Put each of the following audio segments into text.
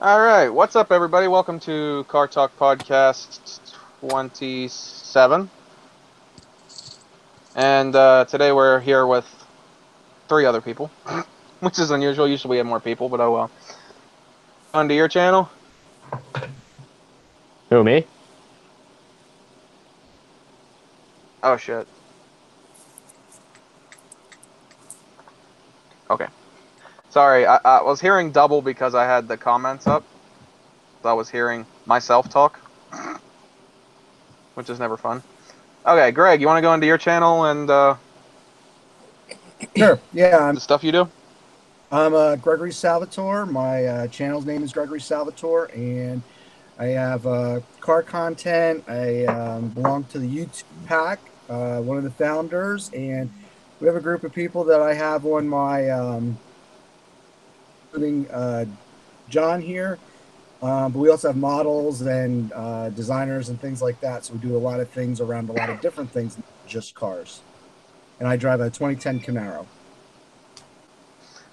All right, what's up, everybody? Welcome to Car Talk Podcast 27. And today we're here with 3 other people, which is unusual. Usually we have more people, but oh well. Onto your channel. Who, me? Oh, shit. Okay. Sorry, I was hearing double because I had the comments up. So I was hearing myself talk, which is never fun. Okay, Greg, you want to go into your channel and Sure. Yeah, the stuff you do? I'm Gregory Salvatore. My channel's name is Gregory Salvatore, and I have car content. I belong to the YouTube Pack, one of the founders, and we have a group of people that I have on my, including John here. But we also have models and designers and things like that. So we do a lot of things around a lot of different things, not just cars. And I drive a 2010 Camaro.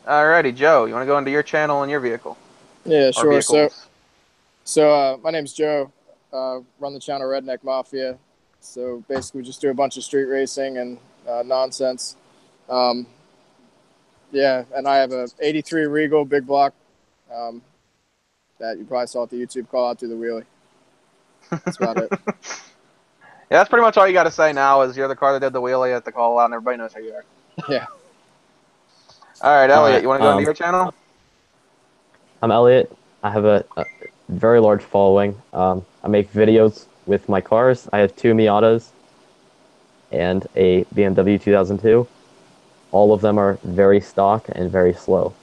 Alrighty, Joe, you want to go into your channel and your vehicle? Yeah, Or sure. vehicles? So my name's Joe. Run the channel Redneck Mafia. So basically, we just do a bunch of street racing and nonsense. Yeah, and I have a '83 Regal big block that you probably saw at the YouTube call out through the wheelie. That's about it. Yeah, that's pretty much all you got to say now is you're the car that did the wheelie at the call out and everybody knows who you are. Yeah. All right, Elliot, Alright, you want to go into your channel? I'm Elliot. I have a very large following. I make videos with my cars. I have 2 Miatas and a BMW 2002. All of them are very stock and very slow.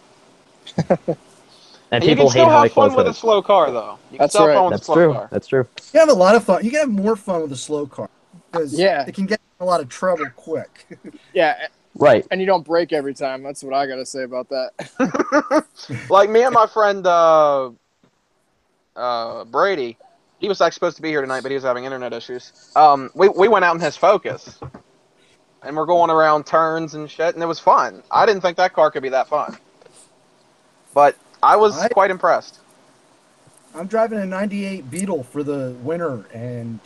And You people can still hate how I have fun close with a it. slow car, though. You can That's still have right. fun with a That's slow true. car. That's true. You have a lot of fun. You can have more fun with a slow car because Yeah. it can get in a lot of trouble quick. Yeah, Right. and you don't break every time. That's what I got to say about that. Like me and my friend Brady, he was actually supposed to be here tonight, but he was having internet issues. We went out in his Focus, and we're going around turns and shit, and it was fun. I didn't think that car could be that fun, but I was quite impressed. I'm driving a '98 Beetle for the winter, and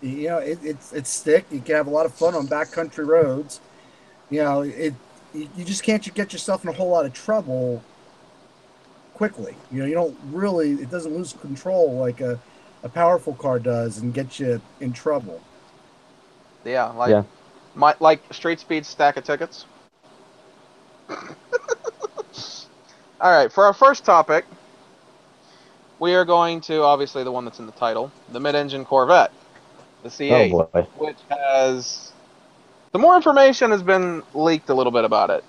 you know it's stick. You can have a lot of fun on backcountry roads. You know you just can't get yourself in a whole lot of trouble quickly. You know you don't really. It doesn't lose control like a powerful car does and get you in trouble. Yeah, like Yeah. like Street Speed's stack of tickets. All right, for our first topic, we are going to, obviously the one that's in the title, the mid-engine Corvette, the Oh C8, boy. which has... Some more information has been leaked a little bit about it.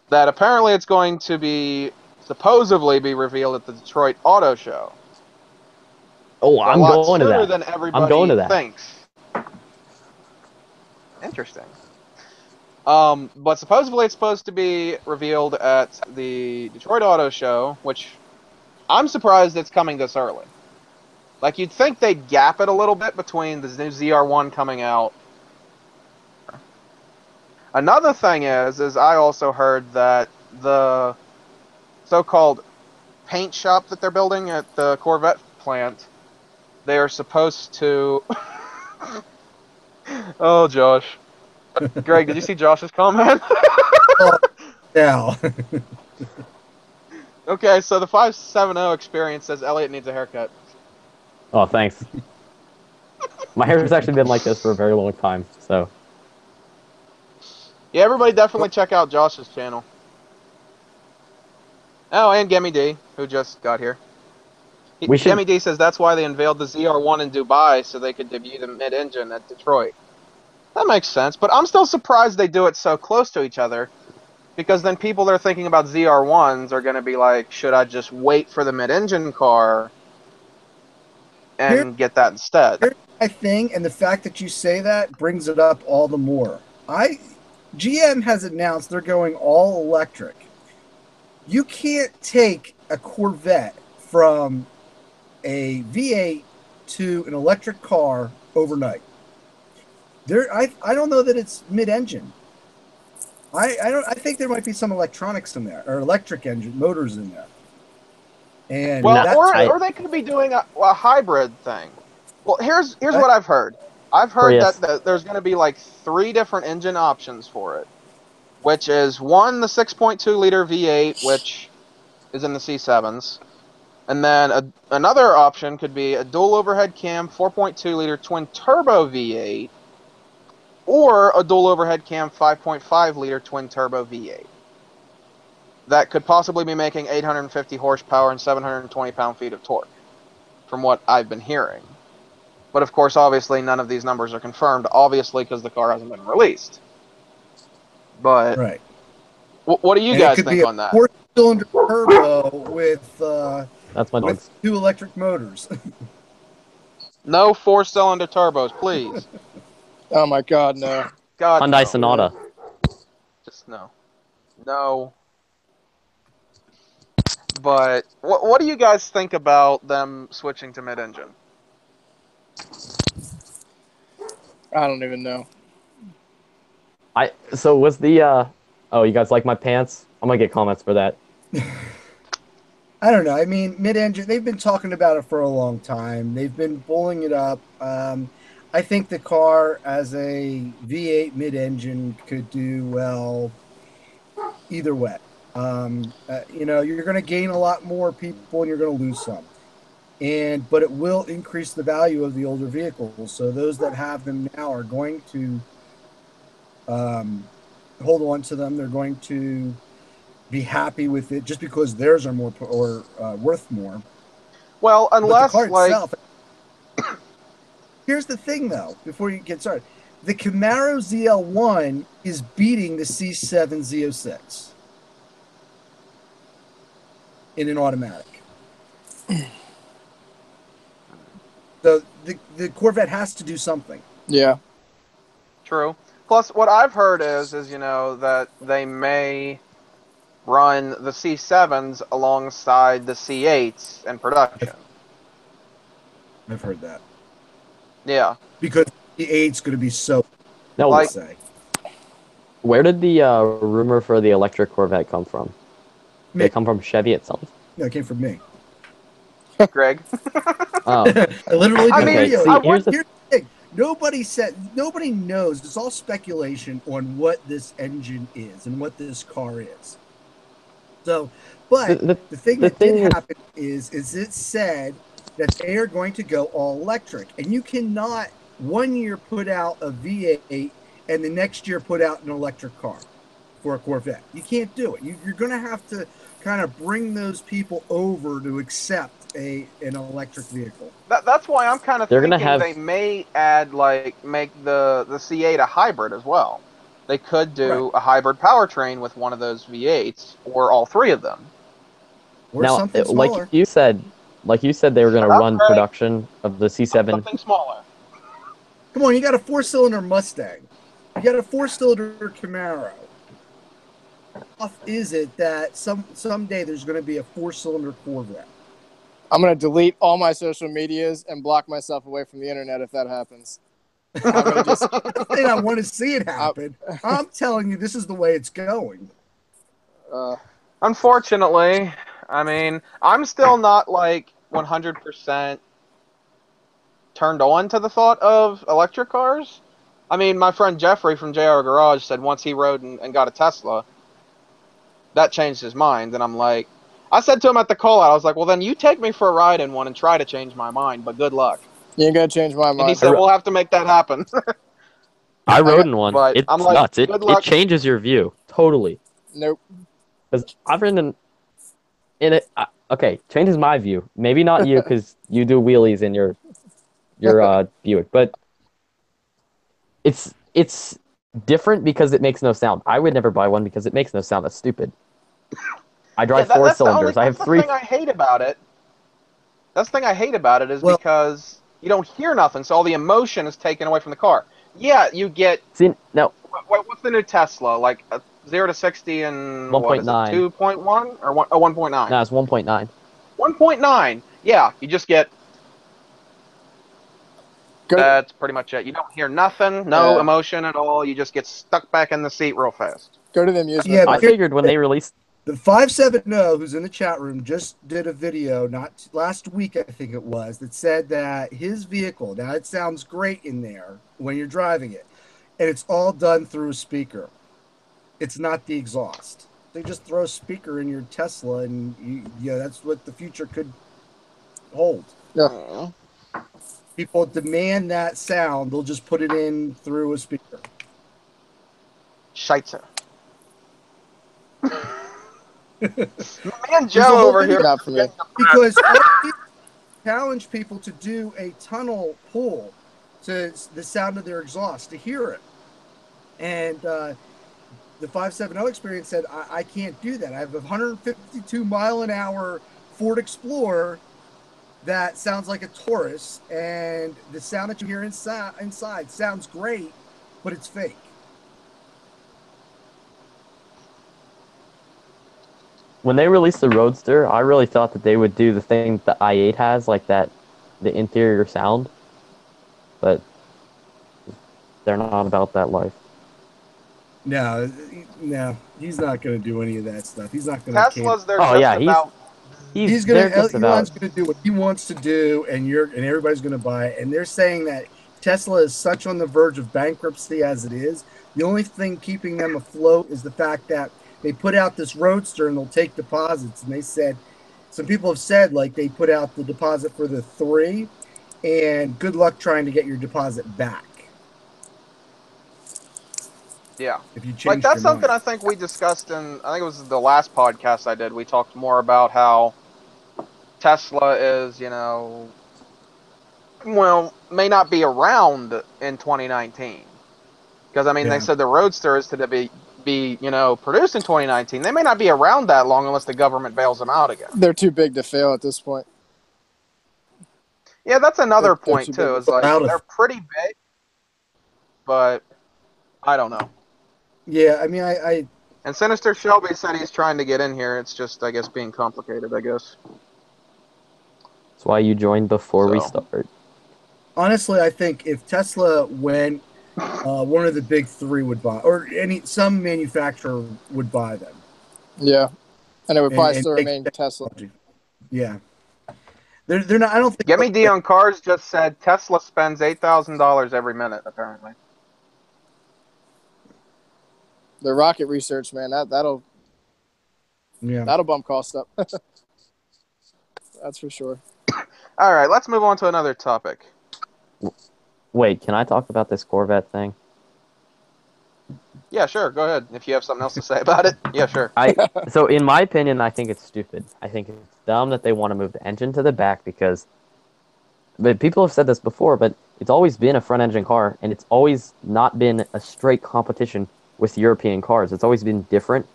That apparently it's going to be, supposedly be revealed at the Detroit Auto Show. Oh, A I'm lot going to sooner that. than I'm going everybody to that. thinks. Interesting. But supposedly it's supposed to be revealed at the Detroit Auto Show, which I'm surprised it's coming this early. Like, you'd think they'd gap it a little bit between the new ZR1 coming out. Another thing is I also heard that the so-called paint shop that they're building at the Corvette plant, they are supposed to... Oh, Josh. Greg, did you see Josh's comment? Yeah. Okay, so the 570 experience says Elliot needs a haircut. Oh, thanks. My hair has actually been like this for a very long time, so. Yeah, everybody definitely check out Josh's channel. Oh, and Gemi D, who just got here. We should- Gemi D says that's why they unveiled the ZR1 in Dubai, so they could debut the mid-engine at Detroit. That makes sense, but I'm still surprised they do it so close to each other, because then people that are thinking about ZR1s are going to be like, should I just wait for the mid-engine car and get that instead? Here's my thing, and the fact that you say that brings it up all the more. GM has announced they're going all electric. You can't take a Corvette from a V8 to an electric car overnight. I don't know that it's mid-engine. I think there might be some electronics in there or electric engine motors in there. And Well, that's or they could be doing a hybrid thing. Well, here's what I've heard. I've heard Prius. that there's going to be like 3 different engine options for it, which is one, the 6.2 liter V8, which is in the C7s, and then another option could be a dual overhead cam 4.2 liter twin turbo V8, or a dual overhead cam 5.5 liter twin turbo V8. That could possibly be making 850 horsepower and 720 pound-feet of torque, from what I've been hearing. But of course, obviously, none of these numbers are confirmed, obviously, because the car hasn't been released. But right. what do you And guys it could think be a on that? 4-cylinder turbo with That's my dogs. 2 electric motors. No 4-cylinder turbos, please. Oh my God, no. God, Hyundai no. Sonata. Just no. No. But what do you guys think about them switching to mid-engine? I don't even know. So was the oh, you guys like my pants? I'm gonna get comments for that. I don't know. I mean, mid-engine, they've been talking about it for a long time. They've been bulling it up. I think the car as a V8 mid-engine could do well either way. You're going to gain a lot more people and you're going to lose some. But it will increase the value of the older vehicles. So those that have them now are going to hold on to them. They're going to be happy with it just because theirs are more or worth more. Well, unless but the car like itself. Here's the thing, though. Before you get started, the Camaro ZL1 is beating the C7 Z06 in an automatic. So the Corvette has to do something. Yeah. True. Plus, what I've heard is that they may run the C7s alongside the C8s in production. I've heard that. Yeah. Because the 8's going to be so. No, Like- where did the rumor for the electric Corvette come from? Did it come from Chevy itself? No, it came from me. Greg. Oh, I literally I did mean, a video. see, Here's the thing. Nobody knows. It's all speculation on what this engine is and what this car is. So, but the thing that did happen is it said that they are going to go all electric, and you cannot one year put out a V8 and the next year put out an electric car for a Corvette. You can't do it. You're going to have to kind of bring those people over to accept an electric vehicle. That's why I'm kind of They're thinking gonna have- they may make the C8 a hybrid as well. They could do a hybrid powertrain with one of those V8s or all 3 of them. Or now, something smaller. like you said, they were going to run production of the C7. Something smaller. Come on, you got a 4-cylinder Mustang. You got a 4-cylinder Camaro. How is it that someday there's going to be a 4-cylinder Corvette? I'm going to delete all my social medias and block myself away from the internet if that happens. I'm gonna just... I want to see it happen. I'm telling you, this is the way it's going. Unfortunately, I mean, I'm still not like 100% turned on to the thought of electric cars. I mean, my friend Jeffrey from JR Garage said once he rode and got a Tesla, that changed his mind. And I'm like, I said to him at the call out, I was like, well, then you take me for a ride in one and try to change my mind, but good luck. You ain't gonna change my mind. And he said, we'll have to make that happen. I rode in one. But It's I'm like, nuts. good luck. It changes your view totally. Nope. Because I've ridden in it. Okay, changes my view. Maybe not you, because you do wheelies in your Buick, but it's different because it makes no sound. I would never buy one because it makes no sound. That's stupid. I drive 4 cylinders. I have 3. That's the thing I hate about it. That's the thing I hate about it is because you don't hear nothing, so all the emotion is taken away from the car. Yeah, you get. See, now, what's the new Tesla? Like 0 to 60 in 1.9. 2.1 or 1.9? No, it's 1.9. 1.9. Yeah, you just get. That's pretty much it. You don't hear nothing, no emotion at all. You just get stuck back in the seat real fast. Go to the amusement. I figured when they released The 570 who's in the chat room just did a video not last week, I think it was, that said that his vehicle, now it sounds great in there when you're driving it, and it's all done through a speaker. It's not the exhaust. They just throw a speaker in your Tesla, and that's what the future could hold. Yeah. People demand that sound, they'll just put it in through a speaker. Scheitzer. Man, There's a Joe whole over video here. Not for me. because challenge people to do a tunnel pull to the sound of their exhaust to hear it. And the 570 experience said, I can't do that. I have a 152 mile an hour Ford Explorer that sounds like a Taurus, and the sound that you hear inside sounds great, but it's fake. When they released the Roadster, I really thought that they would do the thing the i8 has, like that, the interior sound. But they're not about that life. No, he's not going to do any of that stuff. He's not going to. Tesla's they're Oh just yeah, about. He's they're gonna. just Elon's about. gonna do what he wants to do, and everybody's gonna buy it. And they're saying that Tesla is such on the verge of bankruptcy as it is. The only thing keeping them afloat is the fact that they put out this Roadster and they'll take deposits. And they said, some people have said, like, they put out the deposit for the 3, and good luck trying to get your deposit back. Yeah. If you change Like, that's your something mind. I think we discussed in, I think it was the last podcast I did. We talked more about how Tesla is, may not be around in 2019. Because, I mean, Yeah. they said the Roadster is to be produced in 2019. They may not be around that long unless the government bails them out again. They're too big to fail at this point. Yeah, that's another They're point, too too. big. Is like, Out of- they're pretty big, but I don't know. Yeah, I mean, I And Sinister Shelby said he's trying to get in here. It's just, I guess, being complicated, I guess. That's why you joined before we So. start. honestly, I think if Tesla went, one of the big 3 would buy, or some manufacturer would buy them. Yeah, and it would probably And still take remain Tesla. technology. Yeah, they're not. I don't think. Get Me D on Cars just said Tesla spends $8,000 every minute, apparently. The rocket research, man, that'll bump costs up. That's for sure. All right, let's move on to another topic. Wait, can I talk about this Corvette thing? Yeah, sure. Go ahead. If you have something else to say about it, yeah, sure. So in my opinion, I think it's stupid. I think it's dumb that they want to move the engine to the back but people have said this before, but it's always been a front engine car, and it's always not been a straight competition with European cars. It's always been different,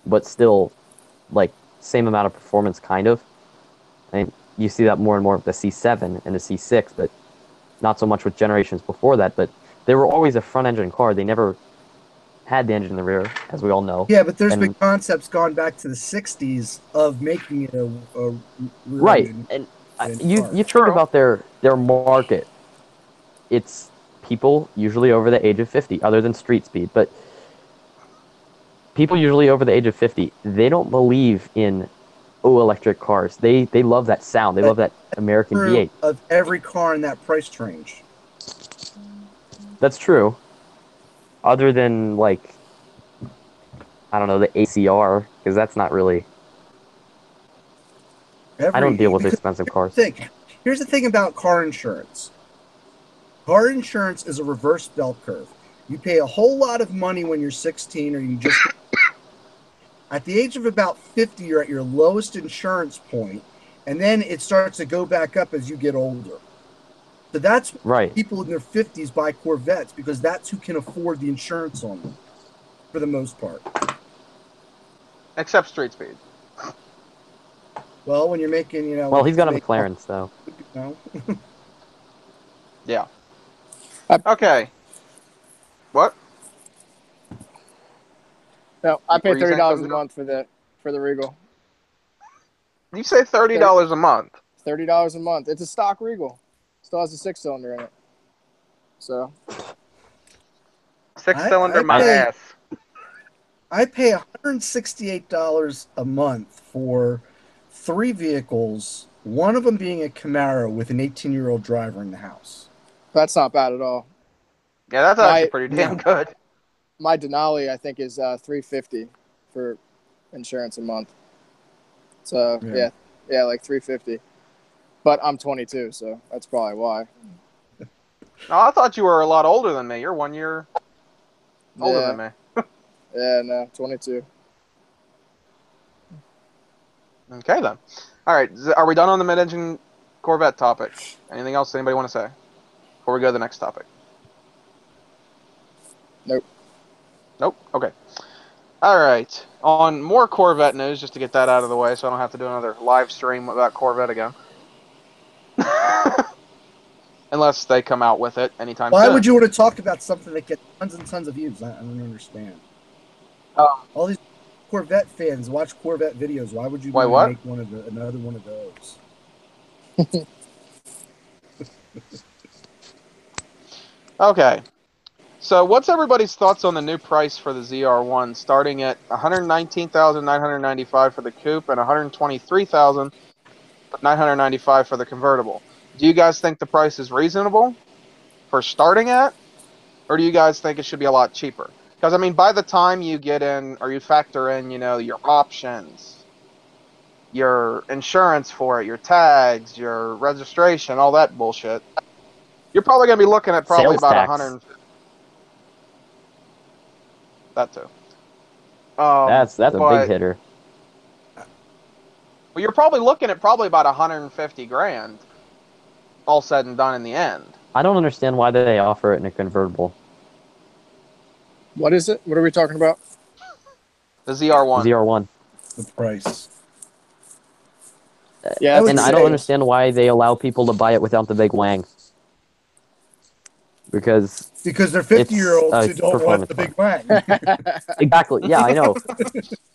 but still, like, same amount of performance, kind of. I mean, you see that more and more with the C7 and the C6, but not so much with generations before that. But they were always a front engine car. They never had the engine in the rear, as we all know. Yeah, but there's been concepts gone back to the 60s of making it a rear right. engine. And you think about their market. It's people usually over the age of 50, other than Street Speed, but people usually over the age of 50, they don't believe in electric cars. They love that sound. They love that American V8. Of every car in that price range. That's true. Other than, like, I don't know, the ACR, because that's not really... I don't deal with expensive cars. Here's the thing about car insurance. Car insurance is a reverse bell curve. You pay a whole lot of money when you're 16, or you just... At the age of about 50, you're at your lowest insurance point, and then it starts to go back up as you get older. So that's why people in their 50s buy Corvettes, because that's who can afford the insurance on them, for the most part. Except Street Speed. Well, when you're making, Well, he's got a McLaren, so. Yeah. Okay. What? No, I pay $30 a month for the Regal. You say $30 a month? $30 a month. It's a stock Regal. Still has a 6-cylinder in it. So. 6-cylinder, my ass. I pay $168 a month for 3 vehicles, one of them being a Camaro with an 18-year-old driver in the house. That's not bad at all. Yeah, that's actually My pretty damn good. my Denali, I think, is $350 for insurance a month. So yeah, like $350. But I'm 22, so that's probably why. No, I thought you were a lot older than me. You're 1 year older Yeah, than me. yeah, no, 22. Okay, then. All right, are we done on the mid-engine Corvette topic? Anything else anybody want to say before we go to the next topic? Nope. Nope? Okay. All right. On more Corvette news, just to get that out of the way so I don't have to do another live stream about Corvette again. Unless they come out with it anytime Why soon. would you want to talk about something that gets tons and tons of views? I don't understand. All these Corvette fans watch Corvette videos. Why would you Wait, want to what? make another one of those? Okay. So what's everybody's thoughts on the new price for the ZR1, starting at $119,995 for the coupe and $123,995 for the convertible? Do you guys think the price is reasonable for starting at, or do you guys think it should be a lot cheaper? Because I mean, by the time you get in or you factor in, your options, your insurance for it, your tags, your registration, all that bullshit, you're probably going to be looking at probably Sales about tax. 100. That too. That's a big But hitter. you're probably looking at probably about 150 grand, all said and done in the end. I don't understand why they offer it in a convertible. What is it? What are we talking about? The ZR1. ZR1. The price. Yeah, And I don't understand why they allow people to buy it without the big wang. Because they're 50-year-olds who don't want the big wang. Exactly. Yeah, I know.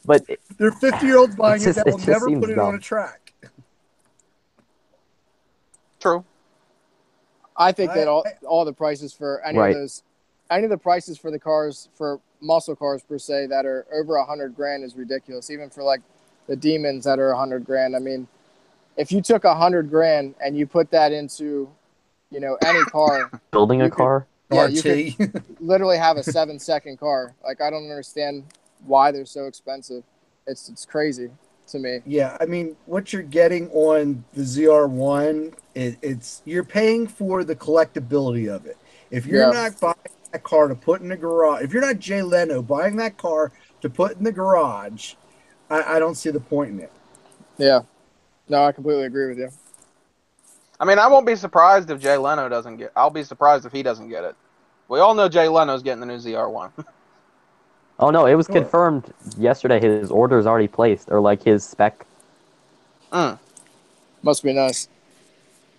But they're 50-year-olds buying it that will never seems put it dumb. on a track. True. I think that all the prices for any of the prices for the cars, for muscle cars per se, that are over 100 grand is ridiculous. Even for like the demons that are 100 grand. I mean, if you took 100 grand and you put that into, any car, building a car. Yeah, you could literally have a 7-second car. Like, I don't understand why they're so expensive. It's crazy to me. Yeah, I mean, what you're getting on the ZR1, it's you're paying for the collectability of it. If you're not buying that car to put in the garage, if you're not Jay Leno buying that car to put in the garage, I don't see the point in it. Yeah. No, I completely agree with you. I mean, I won't be surprised if Jay Leno doesn't get. I'll be surprised if he doesn't get it. We all know Jay Leno's getting the new ZR1. Oh no, it was confirmed yesterday. His order is already placed, or like his spec. Must be nice.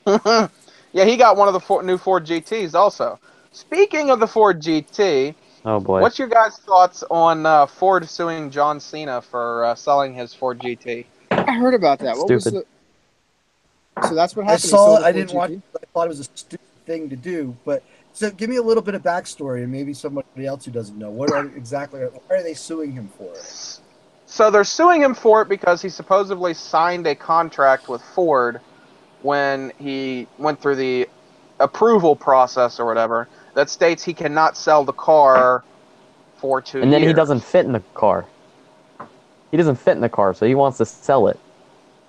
Yeah, he got one of the new Ford GTs also. Speaking of the Ford GT, oh boy, what's your guys' thoughts on Ford suing John Cena for selling his Ford GT? I heard about that. Stupid. So that's what happened. I saw it. I didn't watch it. I thought it was a stupid thing to do. But so give me a little bit of backstory and maybe somebody else who doesn't know. Why are they suing him for it? So they're suing him for it because he supposedly signed a contract with Ford when he went through the approval process or whatever that states he cannot sell the car for 2 years. And then he doesn't fit in the car. He doesn't fit in the car, so he wants to sell it.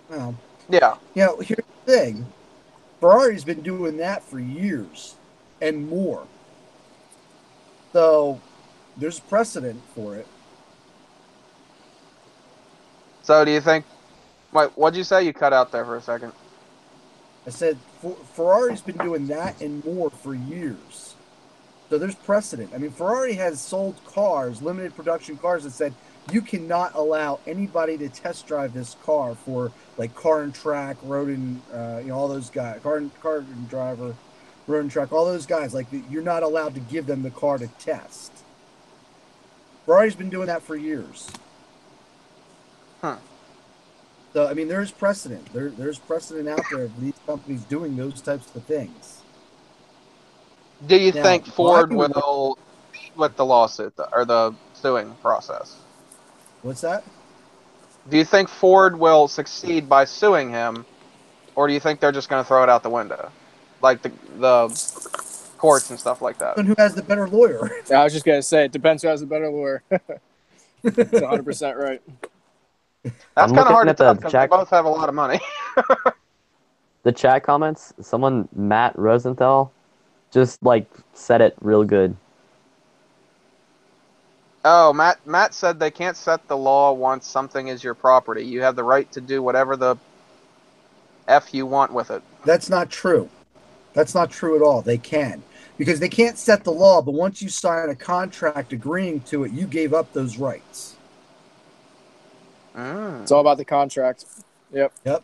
Well, yeah. Here's the thing. Ferrari's been doing that for years and more. So there's precedent for it. So do you think... Wait, what'd you say? You cut out there for a second. I said Ferrari's been doing that and more for years. So there's precedent. I mean, Ferrari has sold cars, limited production cars, that said you cannot allow anybody to test drive this car for like car and track, road and all those guys, car and driver, road and track, all those guys. Like you're not allowed to give them the car to test. Ferrari's been doing that for years. Huh. So I mean, there's precedent. There's precedent out there of these companies doing those types of things. Do you think Ford will with the lawsuit or the suing process? What's that? Do you think Ford will succeed by suing him, or do you think they're just going to throw it out the window, like the courts and stuff like that? And who has the better lawyer? Yeah, I was just gonna say it depends who has a better lawyer. It's 100% right. That's I'm kind of hard looking to at tell the because they chat, both have a lot of money. the chat comments. Someone, Matt Rosenthal, just like said it real good. Oh, Matt said they can't set the law once something is your property. You have the right to do whatever the F you want with it. That's not true. That's not true at all. They can. Because they can't set the law, but once you sign a contract agreeing to it, you gave up those rights. It's all about the contract. Yep. Yep.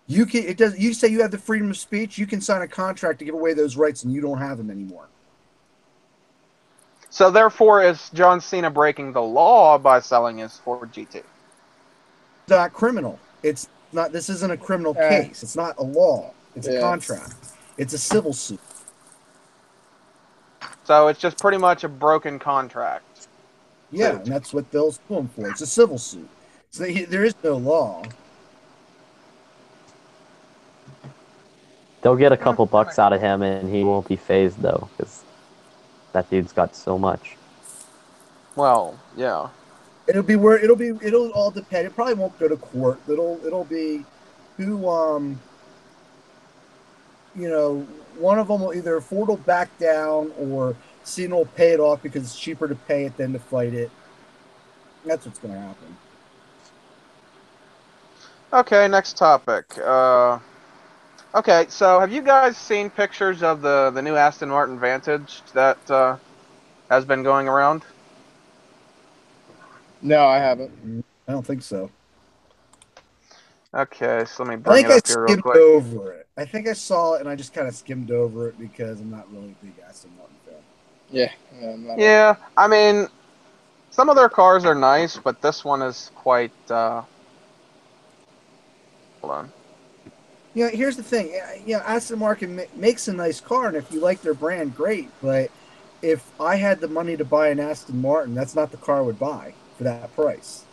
You can. It does. You say you have the freedom of speech. You can sign a contract to give away those rights, and you don't have them anymore. So therefore, is John Cena breaking the law by selling his Ford GT? It's not criminal. It's not. This isn't a criminal case. It's not a law. It's a contract. It's a civil suit. So it's just pretty much a broken contract. Yeah, and that's what they'll sue him for. It's a civil suit. So there is no law. They'll get a couple bucks out of him, and he won't be phased though, because that dude's got so much. Well, yeah. It'll all depend. It probably won't go to court. It'll be who one of them will either Ford will back down or Cena will pay it off because it's cheaper to pay it than to fight it. That's what's going to happen. Okay, next topic. Okay, so have you guys seen pictures of the new Aston Martin Vantage that has been going around? No, I haven't. I don't think so. Okay, so let me bring it up here real quick. Over it. I think I saw it and I just kind of skimmed over it because I'm not really a big Aston Martin fan. Yeah, I mean, some of their cars are nice, but this one is quite. Hold on. Yeah, here's the thing. Yeah, Aston Martin makes a nice car, and if you like their brand, great. But if I had the money to buy an Aston Martin, that's not the car I would buy for that price.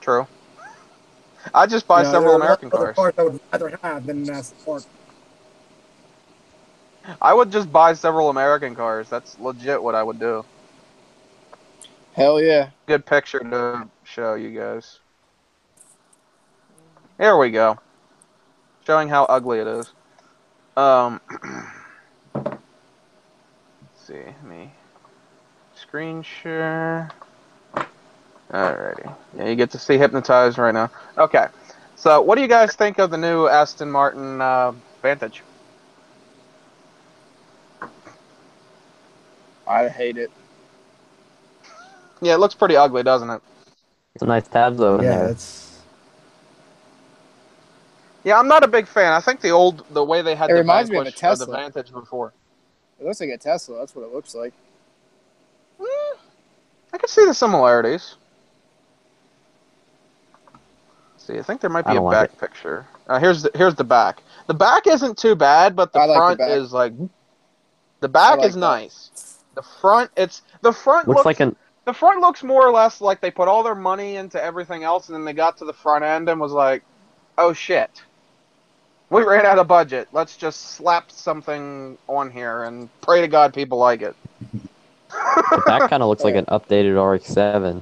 True. I just buy several American cars. I would rather have than an Aston Martin. I would just buy several American cars. That's legit what I would do. Hell yeah. Good picture to show you guys. Here we go. Showing how ugly it is. Let's see. Let me screen share. Alrighty. Yeah, you get to see Hypnotized right now. Okay. So, what do you guys think of the new Aston Martin Vantage? I hate it. Yeah, it looks pretty ugly, doesn't it? Some nice tabs over there. Yeah, I'm not a big fan. I think the way they had it the reminds me of a Tesla. The Vantage before. It looks like a Tesla. That's what it looks like. I can see the similarities. Let's see, I think there might be a back picture. Here's the back. The back isn't too bad, but the front is like. The back is nice. The front, the front looks like the front looks more or less like they put all their money into everything else, and then they got to the front end and was like, "Oh shit, we ran out of budget. Let's just slap something on here and pray to God people like it." The back kind of looks like an updated RX-7.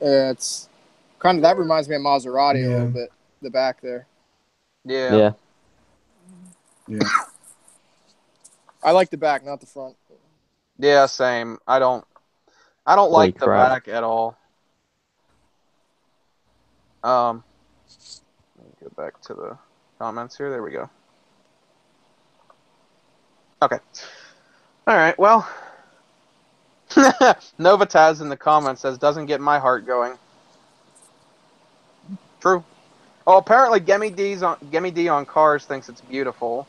It's kind of that reminds me of Maserati a little bit. The back there. Yeah. Yeah. I like the back, not the front. Yeah, same. I don't like the back at all. Let me go back to the comments here. There we go. Okay. All right. Well, Novitaz in the comments says doesn't get my heart going. True. Oh, apparently Gimme D on Cars thinks it's beautiful.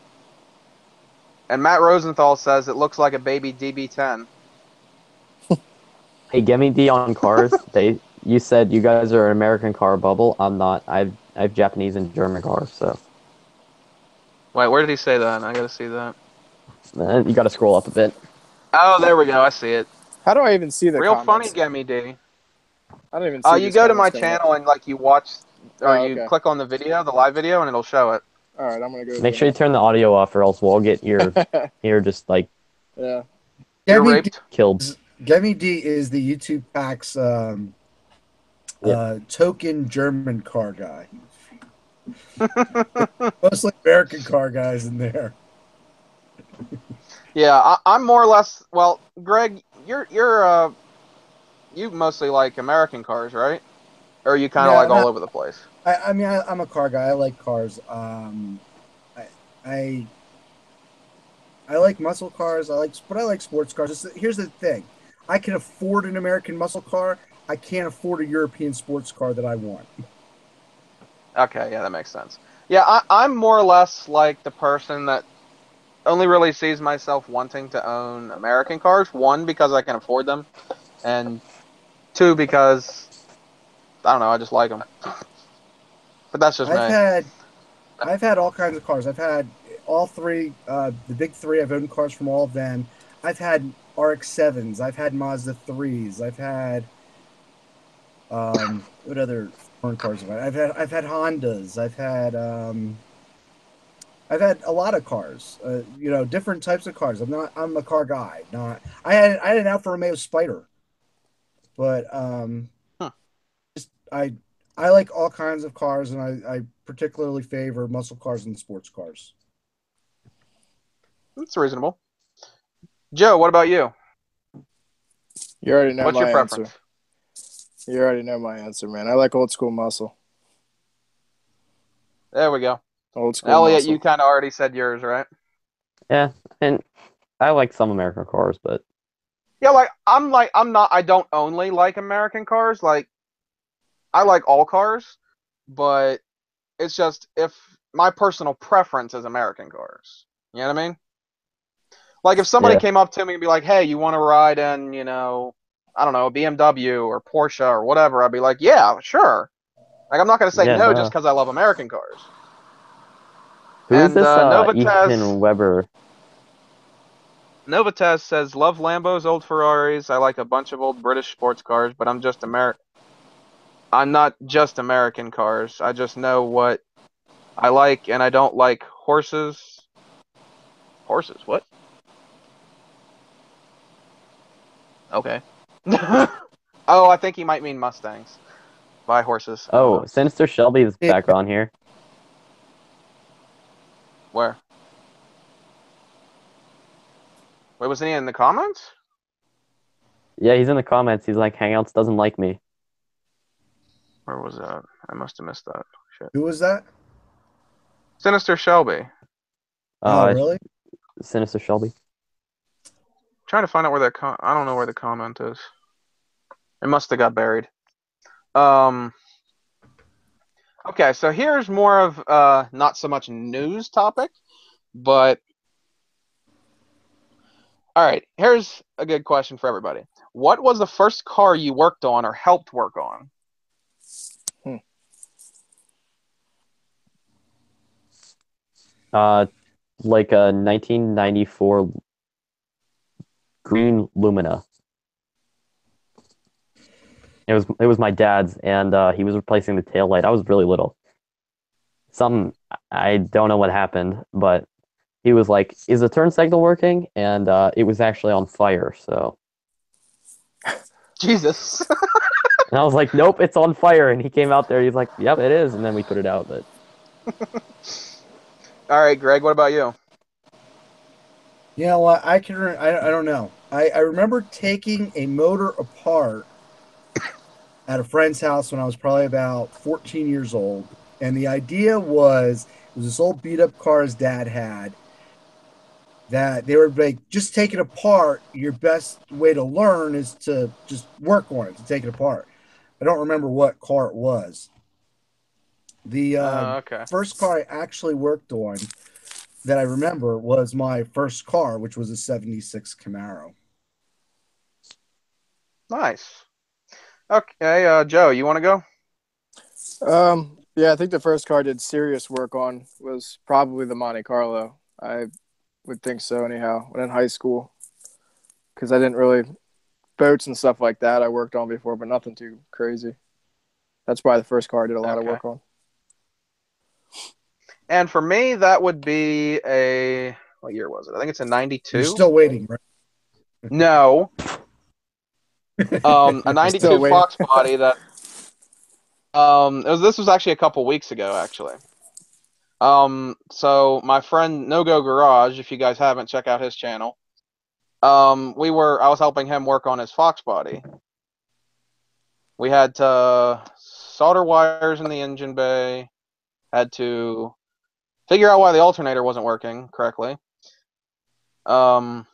And Matt Rosenthal says it looks like a baby DB10. Hey, Gimme D on Cars. You said you guys are an American car bubble. I'm not. I have Japanese and German cars. So. Wait, where did he say that? I gotta see that. You gotta scroll up a bit. Oh, there we go. I see it. How do I even see the real comments? funny, Gimme D. I don't even see You this go to comments my coming up. channel and like you watch, or See you this click coming up. on the video, or Oh, you okay. click on the video, the live video, and it'll show it. All right, I'm gonna go Make do sure you turn the audio off, or else we'll get your ear just like Yeah. You're Gabby D, raped. killed. Gabby D is the YouTube Packs token German car guy. Mostly American car guys in there. Yeah, I'm more or less. Well, Greg, you mostly like American cars, right? Or are you kind of No, like no. all over the place? I mean, I'm a car guy. I like cars. I, I I like muscle cars. But I like sports cars. Here's the thing: I can afford an American muscle car. I can't afford a European sports car that I want. Okay, yeah, that makes sense. Yeah, I'm more or less like the person that only really sees myself wanting to own American cars. One, because I can afford them, and two, because I don't know, I just like them. But that's just I've me. had I've had all kinds of cars. I've had all three, the big three. I've owned cars from all of them. I've had RX-7s. I've had Mazda 3s. I've had what other foreign cars have I? I've had Hondas. I've had a lot of cars. Different types of cars. I'm a car guy. Not I had an Alfa Romeo Spider, but Huh. I I like all kinds of cars, and I particularly favor muscle cars and sports cars. That's reasonable. Joe, what about you? You already know What's your my preference? answer. You already know my answer, man. I like old school muscle. There we go. Old school Elliot, you muscle. kind of already said yours, right? Yeah, and I like some American cars, but Yeah, I don't only like American cars. Like, I like all cars, but it's just if my personal preference is American cars. You know what I mean? Like if somebody yeah, came up to me and be like, "Hey, you want to ride in, I don't know, a BMW or Porsche or whatever," I'd be like, "Yeah, sure." Like I'm not gonna say yeah, no just no. because I love American cars. Who is And this? Ethan Weber. Novatez says, "Love Lambos, old Ferraris. I like a bunch of old British sports cars, but I'm not just American cars. I just know what I like, and I don't like horses. Horses? What? Okay. Oh, I think he might mean Mustangs. Buy horses. I don't Oh, know. Sinister Shelby is Yeah. back on here. Where? Wait, wasn't he in the comments? Yeah, he's in the comments. He's like, Hangouts doesn't like me. Where was that? I must have missed that. Shit. Who was that? Sinister Shelby. Oh, Uh, really? Sinister Shelby. Trying to find out where I don't know where the comment is. It must have got buried. Um. Okay, so here's more of not so much news topic, but all right. Here's a good question for everybody. What was the first car you worked on or helped work on? Uh, like a 1994 green Lumina. It was my dad's, and he was replacing the taillight. I was really little. I don't know what happened, but he was like, "Is the turn signal working?" And it was actually on fire. So, Jesus. and I was like, "Nope, it's on fire." And he came out there. He's like, "Yep, it is." And then we put it out. But All right, Greg. What about you? You know what? I don't know. I remember taking a motor apart at a friend's house when I was probably about 14 years old. And the idea was it was this old beat up car his dad had that they were like, just take it apart. Your best way to learn is to just work on it, to take it apart. I don't remember what car it was. The Okay. first car I actually worked on that I remember was my first car, which was a 76 Camaro. Nice. Okay, Joe, you want to go? Yeah, I think the first car I did serious work on was probably the Monte Carlo. I would think so anyhow, when in high school, because I didn't really boats and stuff like that I worked on before, but nothing too crazy. That's probably the first car I did a lot of work on. And for me, that would be a, what year was it? I think it's a 92. You're still waiting, right? No. A 92 Fox body that, this was actually a couple weeks ago, actually. So my friend No Go Garage, if you guys haven't, check out his channel. I was helping him work on his Fox body. We had to solder wires in the engine bay, had to figure out why the alternator wasn't working correctly. Wire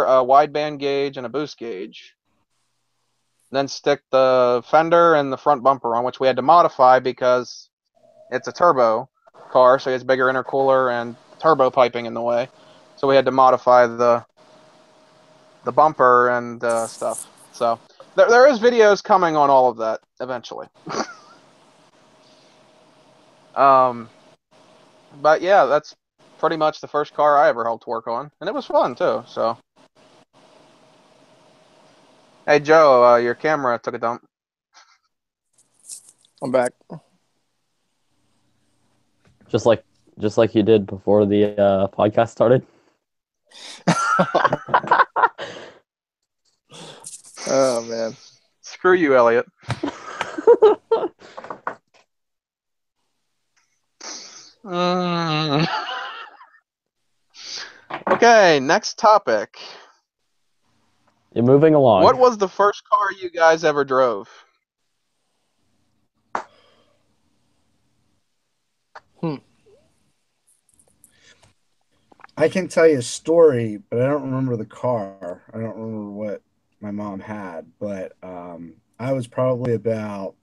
a wideband gauge and a boost gauge. Then stick the fender and the front bumper on, which we had to modify because it's a turbo car, so it has bigger intercooler and turbo piping in the way. So we had to modify the bumper and stuff. So there is videos coming on all of that eventually. But yeah, that's pretty much the first car I ever helped work on, and it was fun too. So, hey Joe, your camera took a dump. I'm back. Just like you did before the podcast started. Oh man, screw you, Elliot. Okay, next topic. You're moving along. What was the first car you guys ever drove? I can tell you a story, but I don't remember the car. I don't remember what my mom had, but I was probably about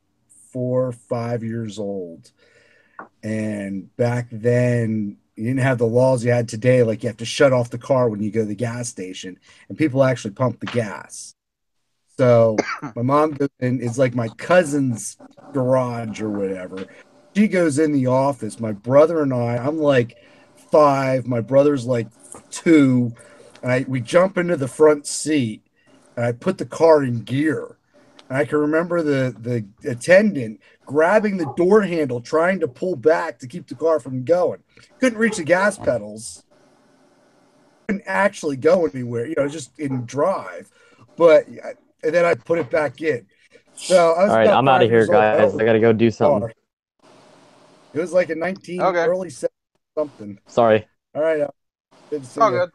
4 or 5 years old. And back then, you didn't have the laws you had today. Like you have to shut off the car when you go to the gas station, and people actually pump the gas. So my mom goes in, it's like my cousin's garage or whatever. She goes in the office. My brother and I'm like 5, my brother's like 2, and we jump into the front seat, and I put the car in gear. And I can remember the attendant grabbing the door handle, trying to pull back to keep the car from going. Couldn't reach the gas pedals. Couldn't actually go anywhere, just in drive. But and then I put it back in. So I was all right, I'm out of here, guys. I gotta go do something. It was like a early 70 something. Sorry. All right. Good to see you. Good.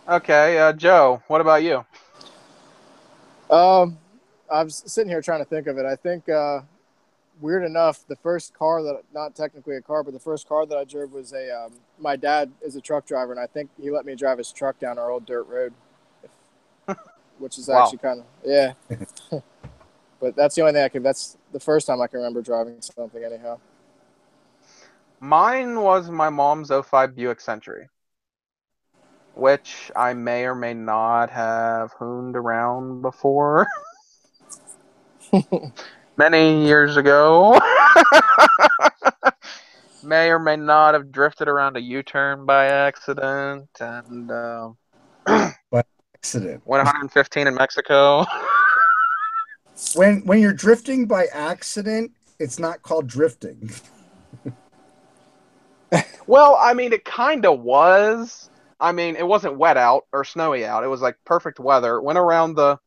Okay, Joe, what about you? I was sitting here trying to think of it. I think, weird enough, the first car that, not technically a car, but the first car that I drove was my dad is a truck driver, and I think he let me drive his truck down our old dirt road, which is actually kind of, yeah. But that's the only thing that's the first time I can remember driving something anyhow. Mine was my mom's 05 Buick Century, which I may or may not have hooned around before. Many years ago. May or may not have drifted around a U-turn by accident and by accident. Went 115 in Mexico. When you're drifting by accident, it's not called drifting. Well, I mean, it kind of was. I mean, it wasn't wet out or snowy out. It was like perfect weather. Went around the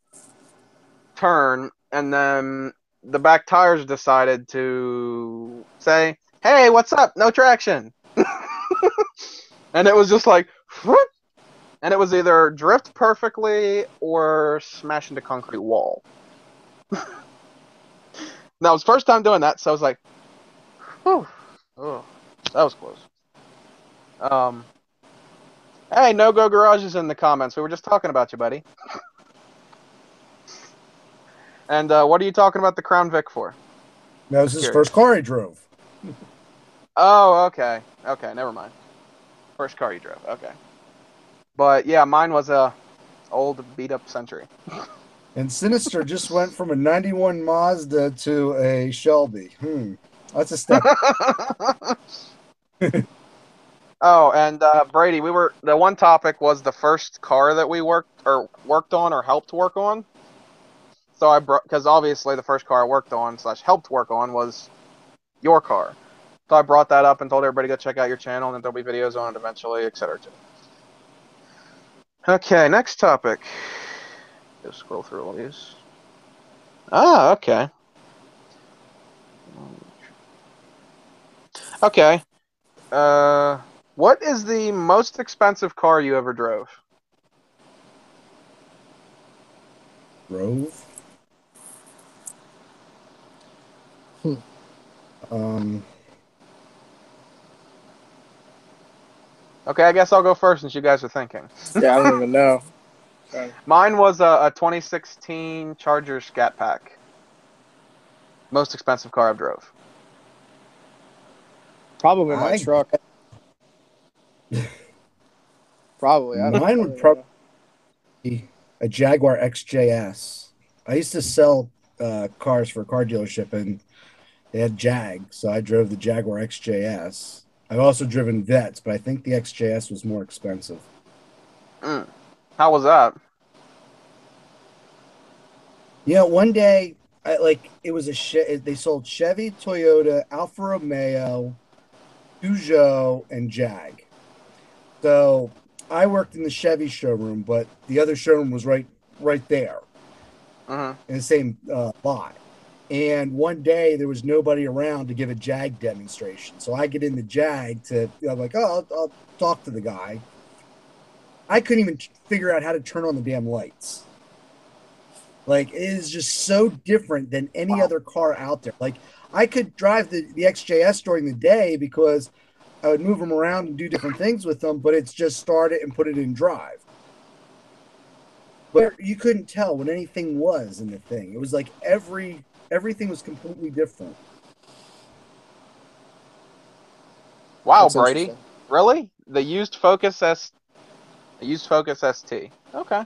turn, and then the back tires decided to say, "Hey, what's up? No traction." And it was just like, whoop, and it was either drift perfectly or smash into concrete wall. That was first time doing that, so I was like, whew, oh, that was close. Hey, No Go Garage is in the comments. We were just talking about you, buddy. And what are you talking about the Crown Vic for? That was his first car he drove. Oh, okay. Okay, never mind. First car you drove. Okay. But yeah, mine was a old beat up Century. And Sinister just went from a 91 Mazda to a Shelby. That's a step. Oh, and Brady, the one topic was the first car that we worked on or helped work on. So because obviously the first car I worked on / helped work on was your car. So I brought that up and told everybody to go check out your channel, and then there'll be videos on it eventually, etc. Okay, next topic. Just scroll through all these. Ah, okay. Okay. What is the most expensive car you ever drove? Drove? Okay, I guess I'll go first since you guys are thinking. Yeah, I don't even know. Mine was a 2016 Charger Scat Pack. Most expensive car I've drove. Probably my truck. Probably. Mine would probably be a Jaguar XJS. I used to sell cars for a car dealership, and they had Jag, so I drove the Jaguar XJS. I've also driven Vets, but I think the XJS was more expensive. How was that? Yeah, one day, it was they sold Chevy, Toyota, Alfa Romeo, Peugeot, and Jag. So I worked in the Chevy showroom, but the other showroom was right there in the same lot. And one day there was nobody around to give a Jag demonstration. So I get in the Jag I'm like, oh, I'll talk to the guy. I couldn't even figure out how to turn on the damn lights. Like, it is just so different than any other car out there. Like, I could drive the XJS during the day because I would move them around and do different things with them, but it's just start it and put it in drive. But you couldn't tell what anything was in the thing. It was like everything was completely different. Wow, that's Brady. Really? The used Focus ST. Okay. I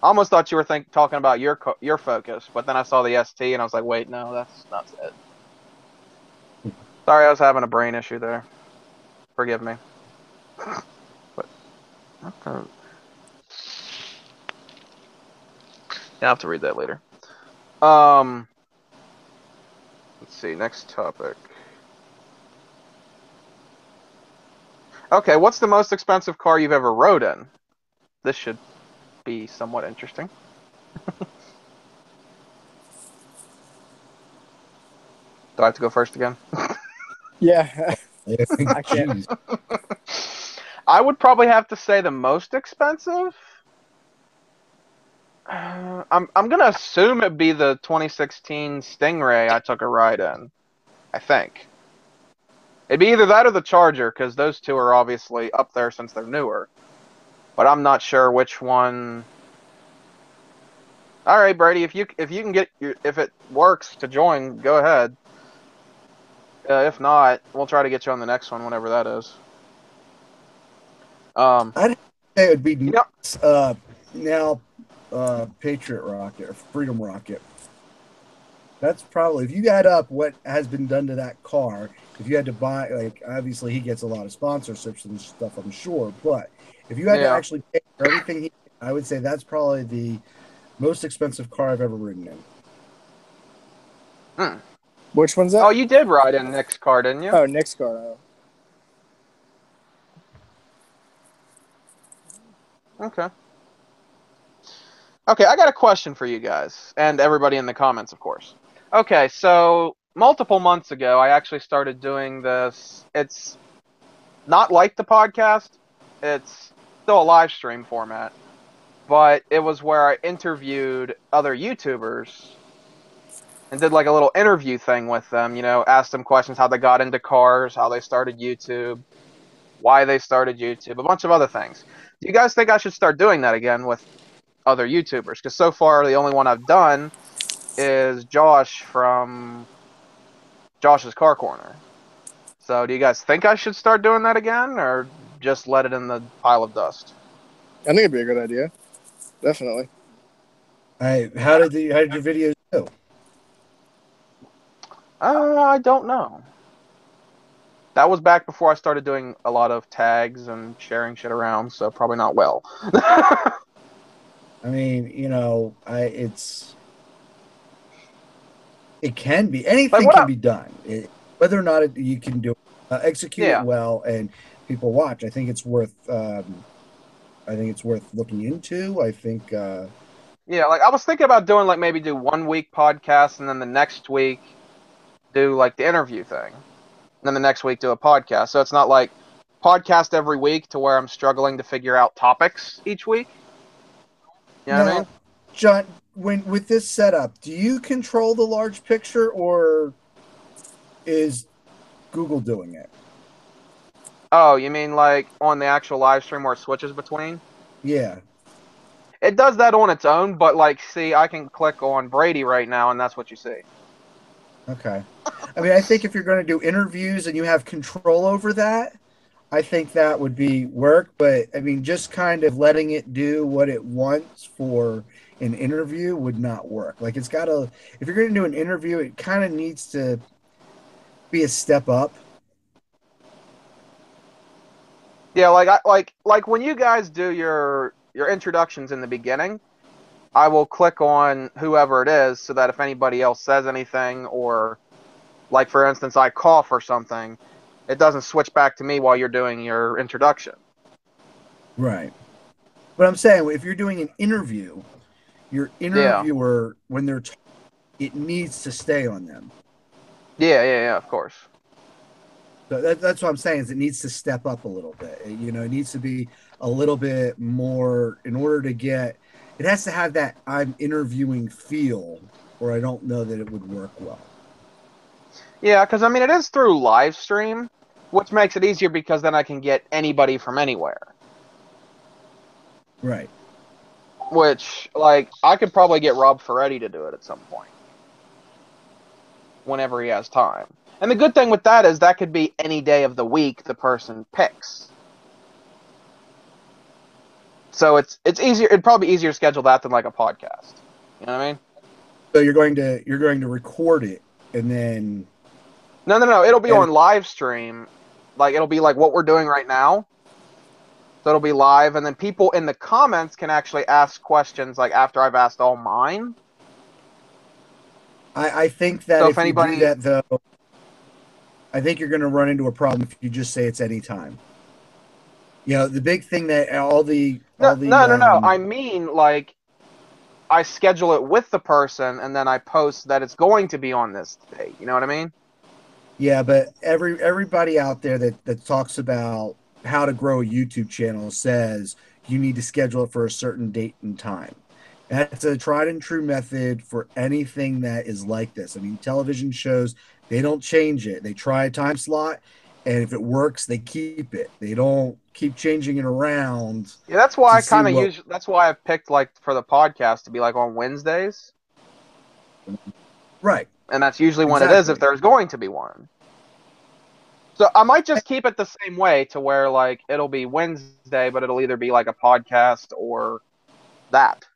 almost thought you were talking about your Focus, but then I saw the ST and I was like, wait, no, that's not it. Sorry, I was having a brain issue there. Forgive me. But okay. Yeah, I'll have to read that later. Let's see, next topic. Okay, what's the most expensive car you've ever rode in? This should be somewhat interesting. Do I have to go first again? Yeah. I can't. I would probably have to say the most expensive. I'm gonna assume it'd be the 2016 Stingray I took a ride in. I think it'd be either that or the Charger, because those two are obviously up there since they're newer. But I'm not sure which one. All right, Brady, if you can if it works to join, go ahead. If not, we'll try to get you on the next one whenever that is. I'd say it would be now Patriot Rocket or Freedom Rocket. That's probably, if you add up what has been done to that car, if you had to buy, like, obviously he gets a lot of sponsorships and stuff, I'm sure, but if you had to actually pay for everything, I would say that's probably the most expensive car I've ever ridden in. Which one's that? Oh, you did ride in Nick's car, didn't you? Oh, Nick's car. Oh. Okay. Okay, I got a question for you guys, and everybody in the comments, of course. Okay, so multiple months ago, I actually started doing this. It's not like the podcast. It's still a live stream format. But it was where I interviewed other YouTubers and did like a little interview thing with them, asked them questions, how they got into cars, how they started YouTube, why they started YouTube, a bunch of other things. Do you guys think I should start doing that again with other YouTubers? Because so far, the only one I've done is Josh from Josh's Car Corner. So do you guys think I should start doing that again, or just let it in the pile of dust? I think it'd be a good idea. Definitely. How did your videos go? I don't know. That was back before I started doing a lot of tags and sharing shit around, so probably not well. I mean, it can be, Like anything what can I, be done. Whether or not you can do execute it yeah. well and people watch. I think it's worth. I think it's worth looking into. I think. Yeah, like I was thinking about doing like maybe do 1 week podcast and then the next week do like the interview thing. And then the next week do a podcast. So it's not like podcast every week to where I'm struggling to figure out topics each week. You know what I Now, mean? John, when with this setup, do you control the large picture or is Google doing it? Oh, you mean like on the actual live stream where it switches between? Yeah. It does that on its own, but like see, I can click on Brady right now and that's what you see. Okay. I mean, I think if you're going to do interviews and you have control over that, I think that would be work. But I mean, just kind of letting it do what it wants for an interview would not work. Like it's got to, if you're going to do an interview, it kind of needs to be a step up. Yeah, like when you guys do your introductions in the beginning, I will click on whoever it is so that if anybody else says anything or like for instance I cough or something, it doesn't switch back to me while you're doing your introduction. Right. But I'm saying if you're doing an interview, your Yeah. interviewer, when they're talking, it needs to stay on them. Yeah, of course. So that's what I'm saying is it needs to step up a little bit. It needs to be a little bit more in order to get. It has to have that I'm interviewing feel, or I don't know that it would work well. Yeah, because I mean it is through live stream, which makes it easier because then I can get anybody from anywhere. Right. Which like I could probably get Rob Ferretti to do it at some point, whenever he has time. And the good thing with that is that could be any day of the week the person picks. So it's easier. It'd probably be easier to schedule that than like a podcast. You know what I mean? So you're going to record it and then No. It'll be edit. on live stream. Like it'll be like what we're doing right now. So it'll be live, and then people in the comments can actually ask questions like after I've asked all mine. I think that So if if you do anybody, that though, I think you're going to run into a problem if you just say it's anytime. The big thing that no. I mean like I schedule it with the person, and then I post that it's going to be on this date. You know what I mean? Yeah, but everybody out there that talks about how to grow a YouTube channel says you need to schedule it for a certain date and time. That's a tried and true method for anything that is like this. I mean, television shows, they don't change it. They try a time slot, and if it works, they keep it. They don't keep changing it around Yeah, that's why to I see kind of what. use. That's why I've picked like for the podcast to be like on Wednesdays, Right, and that's usually when it is if exactly. there's going to be one. So I might just keep it the same way to where like it'll be Wednesday, but it'll either be like a podcast or that.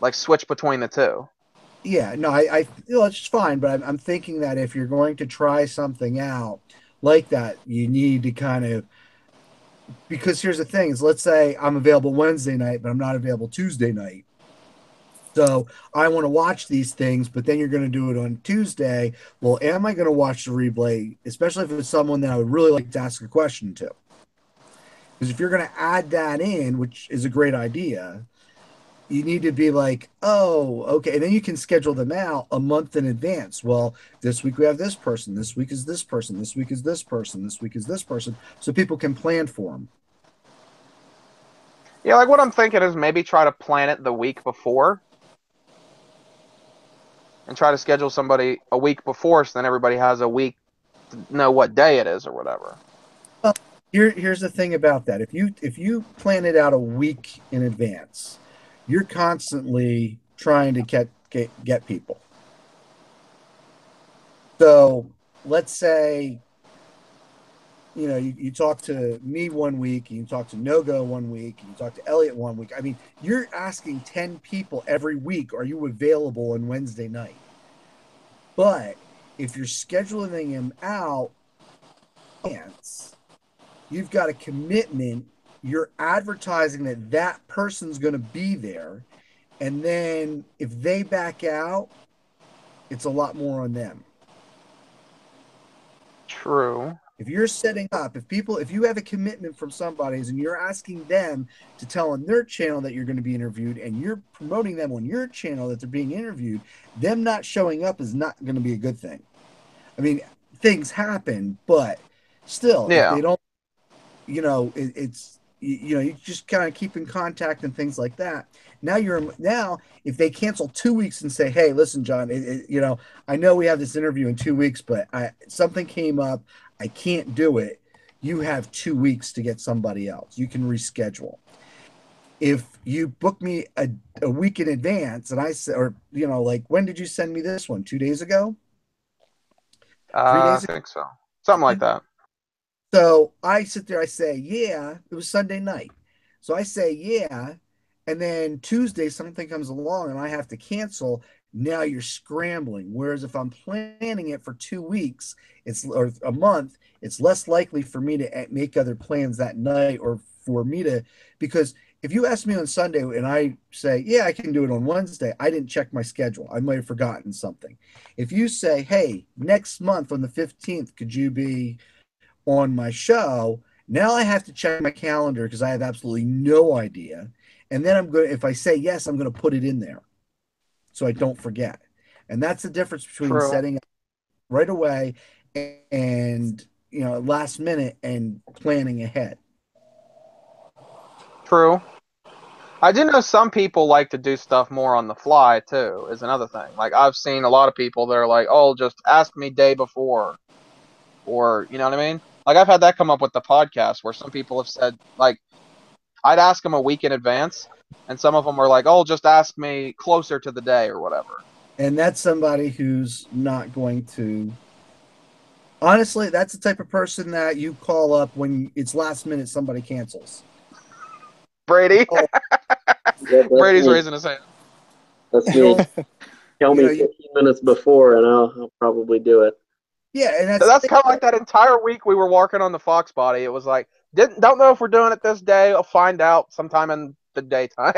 Like switch between the two. Yeah, no, it's fine, but I'm thinking that if you're going to try something out like that, you need to kind of, because here's the thing is let's say I'm available Wednesday night, but I'm not available Tuesday night. So I want to watch these things, but then you're going to do it on Tuesday. Well, am I going to watch the replay, especially if it's someone that I would really like to ask a question to? Because if you're going to add that in, which is a great idea, you need to be like, oh, okay. And then you can schedule them out a month in advance. Well, this week we have this person. This week is this person. This week is this person. This week is this person. So people can plan for them. Yeah, like what I'm thinking is maybe try to plan it the week before. And try to schedule somebody a week before so then everybody has a week to know what day it is or whatever. Well, here's the thing about that. If you plan it out a week in advance, you're constantly trying to get people. So let's say you talk to me 1 week, and you talk to Nogo 1 week, and you talk to Elliot 1 week. I mean, you're asking 10 people every week, are you available on Wednesday night? But if you're scheduling them out advance, you've got a commitment. You're advertising that that person's going to be there. And then if they back out, it's a lot more on them. True. If you're setting up, if you have a commitment from somebody and you're asking them to tell on their channel that you're going to be interviewed and you're promoting them on your channel that they're being interviewed, them not showing up is not going to be a good thing. I mean, things happen, but still, if they don't, it's you just kind of keep in contact and things like that. Now if they cancel 2 weeks and say, hey, listen, John, I know we have this interview in 2 weeks, but something came up, I can't do it. You have 2 weeks to get somebody else. You can reschedule. If you book me a week in advance and I say, or like, when did you send me this one? 2 days ago? 3 days ago? I think so. Something like that. So I sit there, I say, yeah, it was Sunday night. So I say, yeah. And then Tuesday, something comes along and I have to cancel. Now you're scrambling. Whereas if I'm planning it for 2 weeks, or a month, it's less likely for me to make other plans that night or for me to, because if you ask me on Sunday and I say, yeah, I can do it on Wednesday, I didn't check my schedule. I might have forgotten something. If you say, hey, next month on the 15th, could you be on my show? Now I have to check my calendar because I have absolutely no idea. And then if I say yes, I'm going to put it in there so I don't forget. And that's the difference between setting up right away and, last minute and planning ahead. True. I do know some people like to do stuff more on the fly too, is another thing. Like I've seen a lot of people that are like, oh, just ask me day before. Or, you know what I mean? Like I've had that come up with the podcast where some people have said, like, I'd ask them a week in advance, and some of them were like, oh, just ask me closer to the day or whatever. And that's somebody who's not going to. Honestly, that's the type of person that you call up when it's last minute, somebody cancels. Brady. Brady's me. raising his hand. That's me. Tell me 15 minutes before, and I'll probably do it. Yeah, and that's kind of like that entire week we were working on the Fox body. It was like, don't know if we're doing it this day. I'll find out sometime in the daytime.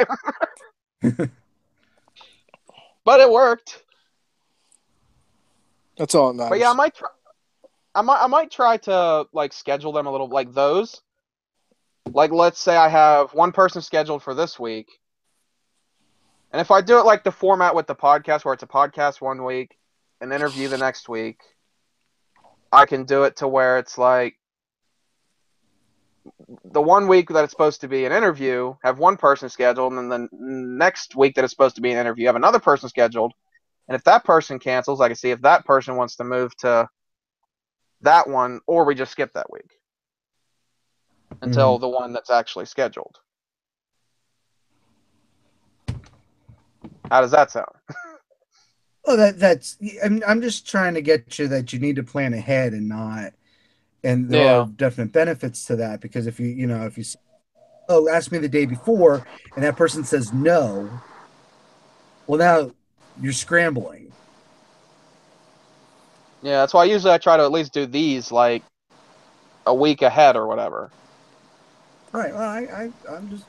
But it worked. That's all it matters. But yeah, I might try to like schedule them a little like those. Like let's say I have one person scheduled for this week. And if I do it like the format with the podcast where it's a podcast 1 week, an interview the next week, I can do it to where it's like the 1 week that it's supposed to be an interview, have one person scheduled, and then the next week that it's supposed to be an interview, have another person scheduled. And if that person cancels, I can see if that person wants to move to that one, or we just skip that week until the one that's actually scheduled. How does that sound? Oh, I'm just trying to get you that you need to plan ahead and not, and there are definite benefits to that, because if you ask me the day before and that person says no, well, now you're scrambling. Yeah, that's why usually I try to at least do these like a week ahead or whatever. Right. Well, I'm just,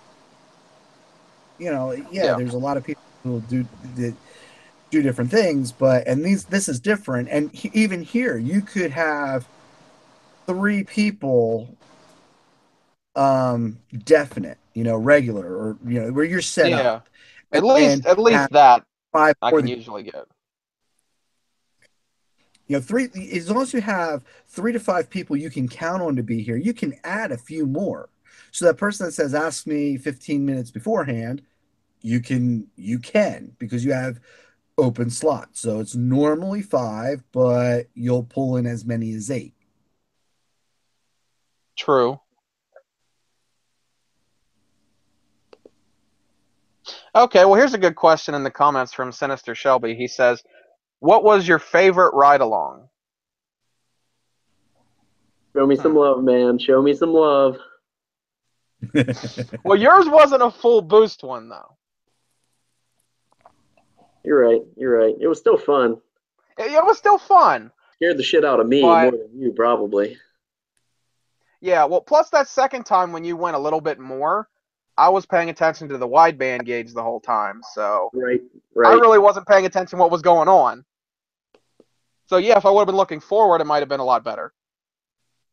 there's a lot of people who do different things, and this is different. And even here, you could have 3 people, definite, regular, or where you're set up. At least that 5 I can usually get. 3, as long as you have 3 to 5 people you can count on to be here, you can add a few more. So that person that says, ask me 15 minutes beforehand, you can because you have open slots. So it's normally 5, but you'll pull in as many as 8. True. Okay, well, here's a good question in the comments from Sinister Shelby. He says, what was your favorite ride-along? Show me some love, man. Show me some love. Well, yours wasn't a full boost one, though. You're right. It was still fun. It was still fun. Scared the shit out of me more than you, probably. Yeah, well, plus that second time when you went a little bit more, I was paying attention to the wideband gauge the whole time, so Right, I right. really wasn't paying attention to what was going on. So yeah, if I would have been looking forward, it might have been a lot better.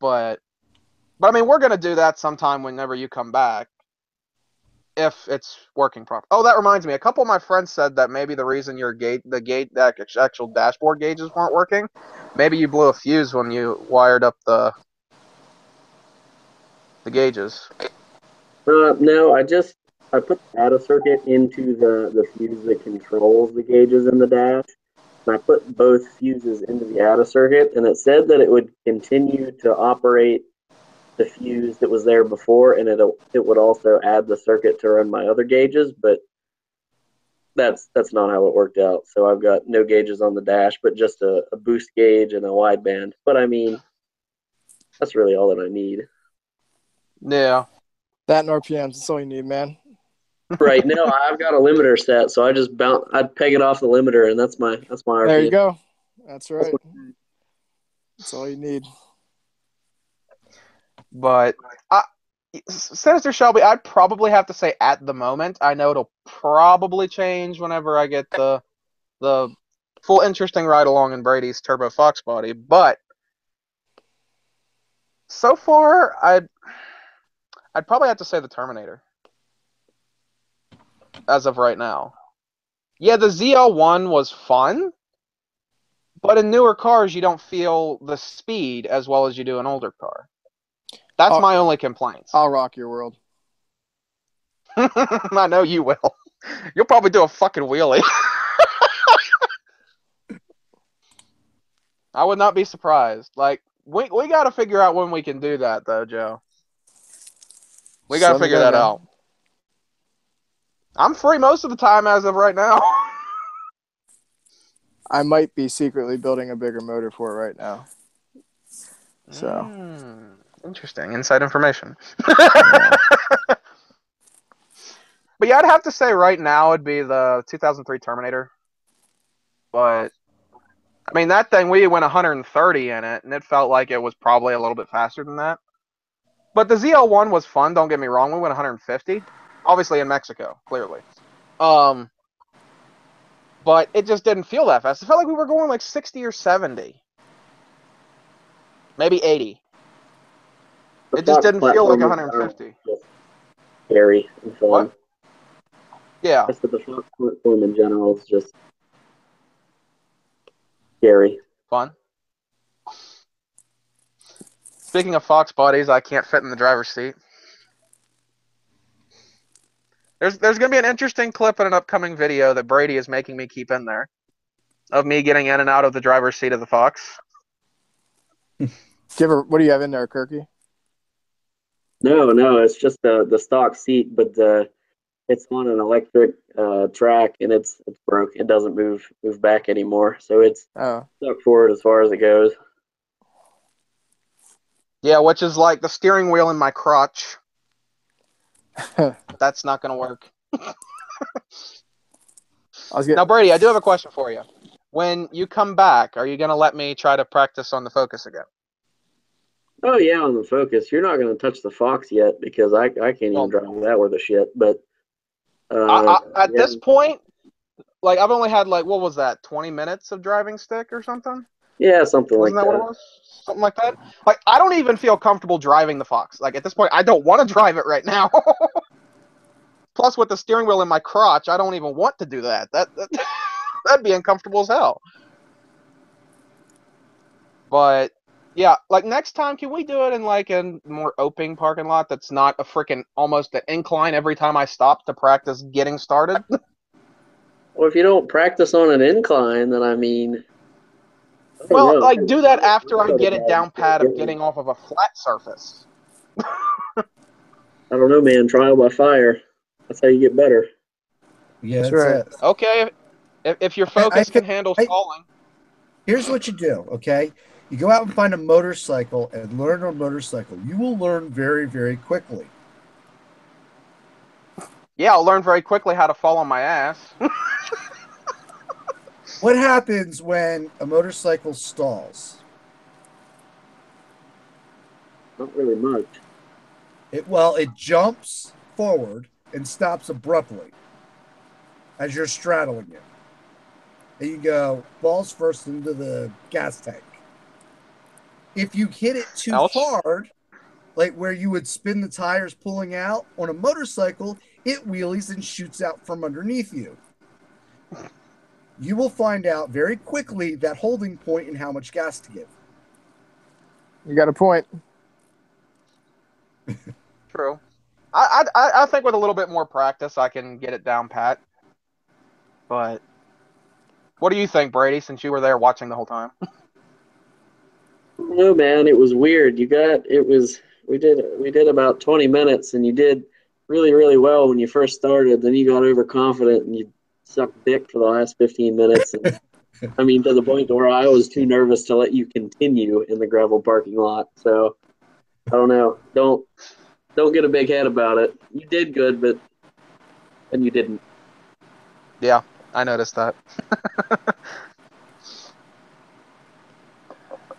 But I mean, we're gonna do that sometime whenever you come back, if it's working properly. Oh, that reminds me, a couple of my friends said that maybe the reason the actual dashboard gauges weren't working, maybe you blew a fuse when you wired up the gauges. No, I put the data circuit into the fuse that controls the gauges in the dash, and I put both fuses into the ATA circuit, and it said that it would continue to operate the fuse that was there before, and it would also add the circuit to run my other gauges, but that's not how it worked out. So I've got no gauges on the dash, but just a boost gauge and a wideband. But I mean, that's really all that I need. Yeah. That and RPMs, that's all you need, man. Right now, I've got a limiter set, so I'd peg it off the limiter, and that's my RPM. There you go. That's right. That's all you need. But Sinister Shelby, I'd probably have to say at the moment. I know it'll probably change whenever I get the full interesting ride along in Brady's Turbo Fox body, but so far I'd probably have to say the Terminator as of right now. Yeah, the ZL1 was fun, but in newer cars you don't feel the speed as well as you do an older car. That's my only complaints. I'll rock your world. I know you will. You'll probably do a fucking wheelie. I would not be surprised. Like, we got to figure out when we can do that, though, Joe. We got to figure that out. I'm free most of the time as of right now. I might be secretly building a bigger motor for it right now. So. Interesting. Inside information. Yeah. But yeah, I'd have to say right now it'd be the 2003 Terminator. But, I mean, that thing, we went 130 in it, and it felt like it was probably a little bit faster than that. But the ZL1 was fun, don't get me wrong. We went 150. Obviously in Mexico, clearly. But it just didn't feel that fast. It felt like we were going like 60 or 70. Maybe 80. It just didn't feel like 150. Scary and fun. What? Yeah. Just the Fox platform in general is just scary. Fun. Speaking of Fox bodies, I can't fit in the driver's seat. There's going to be an interesting clip in an upcoming video that Brady is making me keep in there of me getting in and out of the driver's seat of the Fox. What do you have in there, Kirky? No, it's just the stock seat, but it's on an electric track, and it's broke. It doesn't move back anymore, so it's stuck forward as far as it goes. Yeah, which is like the steering wheel in my crotch. That's not going to work. Now, Brady, I do have a question for you. When you come back, are you going to let me try to practice on the Focus again? Oh, yeah, on the Focus. You're not going to touch the Fox yet because I can't even drive that worth of shit. But at this point, like, I've only had, like, what was that, 20 minutes of driving stick or something? Yeah, something like that. Wasn't that what it was? Something like that? Like, I don't even feel comfortable driving the Fox. Like, at this point, I don't want to drive it right now. Plus, with the steering wheel in my crotch, I don't even want to do that. That'd be uncomfortable as hell. But, yeah, like, next time, can we do it in, like, a more open parking lot that's not a freaking almost an incline every time I stop to practice getting started? Well, if you don't practice on an incline, then, I mean... Well, like, do that after I get it down pat of getting off of a flat surface. I don't know, man. Trial by fire. That's how you get better. Yeah, that's right. Okay, if your Focus can handle falling. Here's what you do, okay? You go out and find a motorcycle and learn a motorcycle. You will learn very, very quickly. Yeah, I'll learn very quickly how to fall on my ass. What happens when a motorcycle stalls? Not really much. It jumps forward and stops abruptly as you're straddling it. And you go balls first into the gas tank. If you hit it too Ouch. hard, like where you would spin the tires pulling out on a motorcycle, it wheelies and shoots out from underneath you. You will find out very quickly that holding point and how much gas to give. You got a point. True. I think with a little bit more practice, I can get it down pat. But what do you think, Brady? Since you were there watching the whole time. No, man, it was weird. We did about 20 minutes, and you did really, really well when you first started. Then you got overconfident and you sucked dick for the last 15 minutes. And, I mean, to the point where I was too nervous to let you continue in the gravel parking lot. So I don't know. Don't get a big head about it. You did good, but and you didn't. Yeah, I noticed that.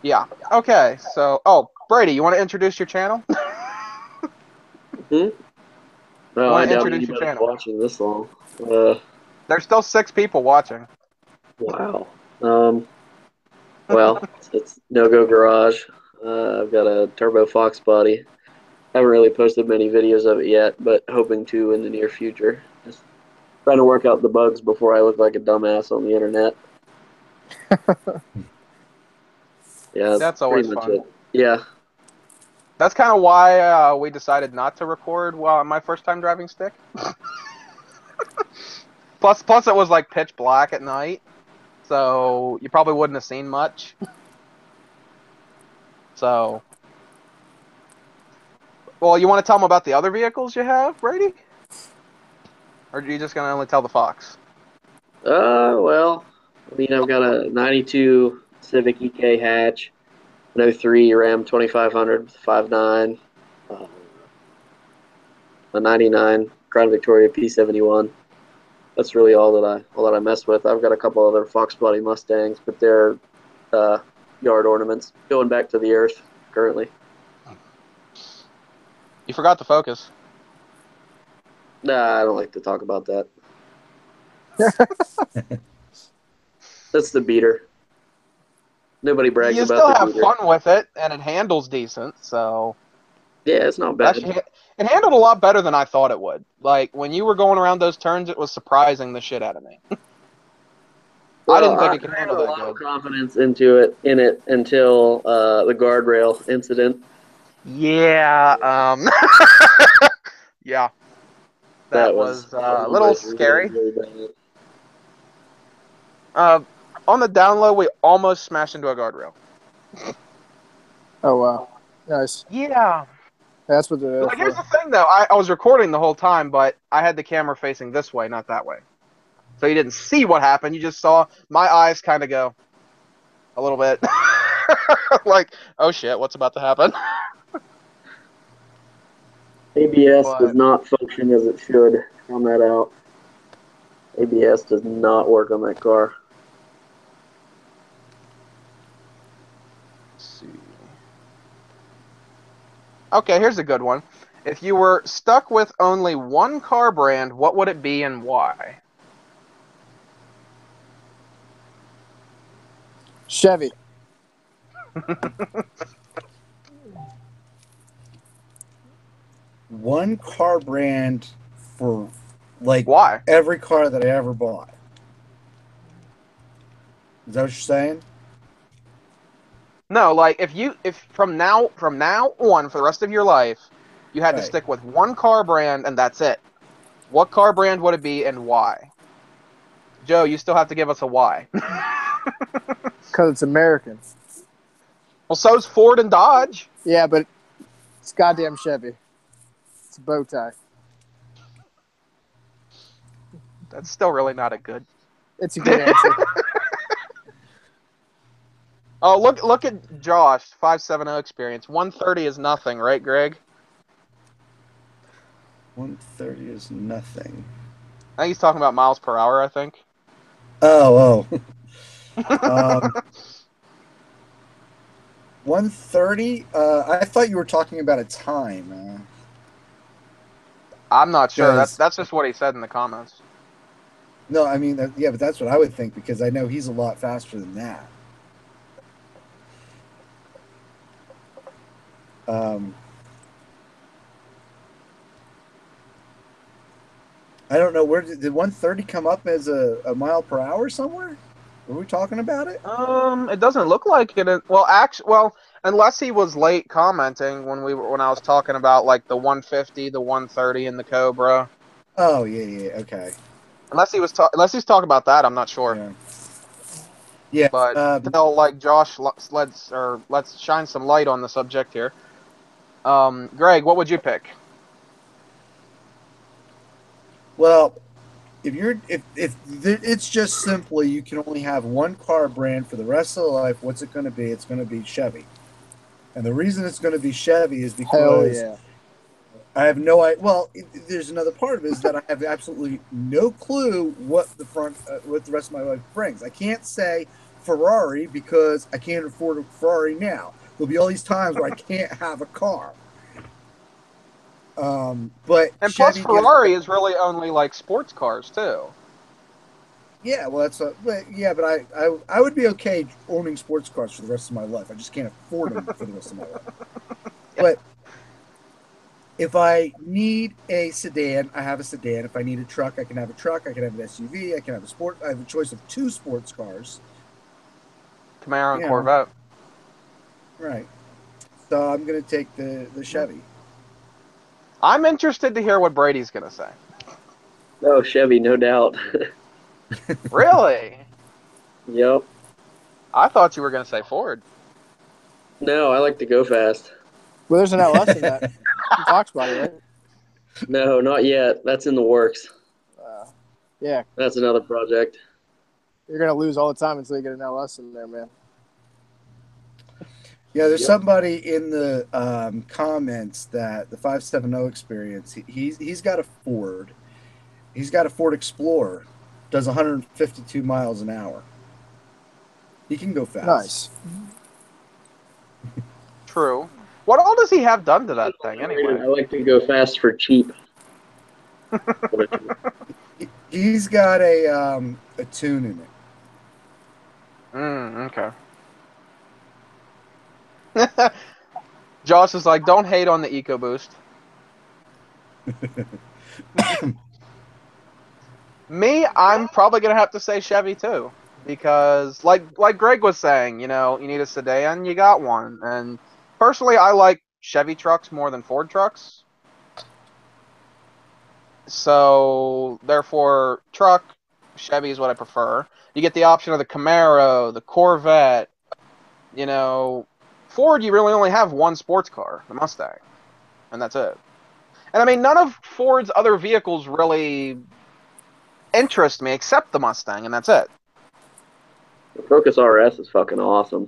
Yeah. Okay. So, Brady, you want to introduce your channel? No, Want I to doubt introduce your anybody's channel? watching this long. There's still 6 people watching. Wow. Well, it's No Go Garage. I've got a Turbo Fox body. Haven't really posted many videos of it yet, but hoping to in the near future. Just trying to work out the bugs before I look like a dumbass on the internet. Yeah, That's pretty always much fun. it. Yeah. That's kind of why we decided not to record while my first time driving stick. Plus, it was like pitch black at night, so you probably wouldn't have seen much. So, well, you want to tell them about the other vehicles you have, Brady? Or are you just gonna only tell the Fox? Well, I mean, I've got a 92 Civic EK hatch, an 03 Ram 2500 with 5.9, a 99 Crown Victoria P71. That's really all that I mess with. I've got a couple other Fox body Mustangs, but they're yard ornaments going back to the earth currently. You forgot the Focus. Nah, I don't like to talk about that. That's the beater. Nobody brags You about still the have beater. fun with it, and it handles decent, so... Yeah, it's not bad. Actually, it handled a lot better than I thought it would. Like, when you were going around those turns, it was surprising the shit out of me. Well, I didn't think it could I had handle a that lot good. of confidence in it until the guardrail incident. Yeah, yeah. That was a little scary. Really bad. On the down low, we almost smashed into a guardrail. Oh wow, nice. Yeah. That's what they're there Like, here's for. the thing, though. I was recording the whole time, but I had the camera facing this way, not that way. So you didn't see what happened. You just saw my eyes kind of go a little bit. Like, oh shit, what's about to happen? ABS does But not function as it should. Found that out. ABS does not work on that car. let's see. Okay, here's a good one. If you were stuck with only one car brand, what would it be and why? Chevy. One car brand for like Why? every car that I ever bought. Is that what you're saying? No, like if from now on for the rest of your life, you had to Right. stick with one car brand and that's it. What car brand would it be and why? Joe, you still have to give us a why. Because it's American. Well, so's Ford and Dodge. Yeah, but it's goddamn Chevy. It's a bow tie. That's still really not a good. It's a good answer. Oh, look at Josh, 570 experience. 130 is nothing, right, Greg? 130 is nothing. I think he's talking about miles per hour, I think. Oh. 130. I thought you were talking about a time. I'm not sure. Because That's just what he said in the comments. no, I mean, yeah, but that's what I would think because I know he's a lot faster than that. I don't know where did 130 come up as a mile per hour somewhere? Were we talking about it? It doesn't look like it. Well, unless he was late commenting when I was talking about like the 150, the 130, and the Cobra. Oh yeah, okay. Unless he's talking about that, I'm not sure. Yeah. But still, like Josh, let's shine some light on the subject here. Greg, what would you pick? Well, if it's just simply you can only have one car brand for the rest of the life, what's it going to be? It's going to be Chevy. And the reason it's going to be Chevy is because I have no idea. Well, there's another part of it is that I have absolutely no clue what what the rest of my life brings. I can't say Ferrari because I can't afford a Ferrari now. There'll be all these times where I can't have a car. But And Chevy plus, Ferrari is really only like sports cars too. Yeah, well, but I would be okay owning sports cars for the rest of my life. I just can't afford them for the rest of my life. Yeah. But if I need a sedan, I have a sedan. If I need a truck, I can have a truck. I can have an SUV. I can have a sport. I have a choice of 2 sports cars. Camaro and Corvette. Right. So I'm going to take the Chevy. I'm interested to hear what Brady's going to say. Oh, Chevy, no doubt. Really? Yep. I thought you were going to say Ford. No, I like to go fast. Well, there's an LS in that Fox body, right? No, not yet. That's in the works. Yeah. That's another project. You're going to lose all the time until you get an LS in there, man. Yeah, there's somebody in the comments that the 570 experience, he's got a Ford. He's got a Ford Explorer. Does 152 miles an hour. He can go fast. Nice. True. What all does he have done to that thing anyway? I like to go fast for cheap. He's got a tune in Okay. Josh is like, don't hate on the EcoBoost. Me, I'm probably gonna have to say Chevy too, because like Greg was saying, you need a sedan, you got one, and personally, I like Chevy trucks more than Ford trucks. So therefore, Chevy is what I prefer. You get the option of the Camaro, the Corvette. Ford, you really only have one sports car, the Mustang, and that's it. And I mean, none of Ford's other vehicles really interest me except the Mustang, and that's it. The Focus RS is fucking awesome.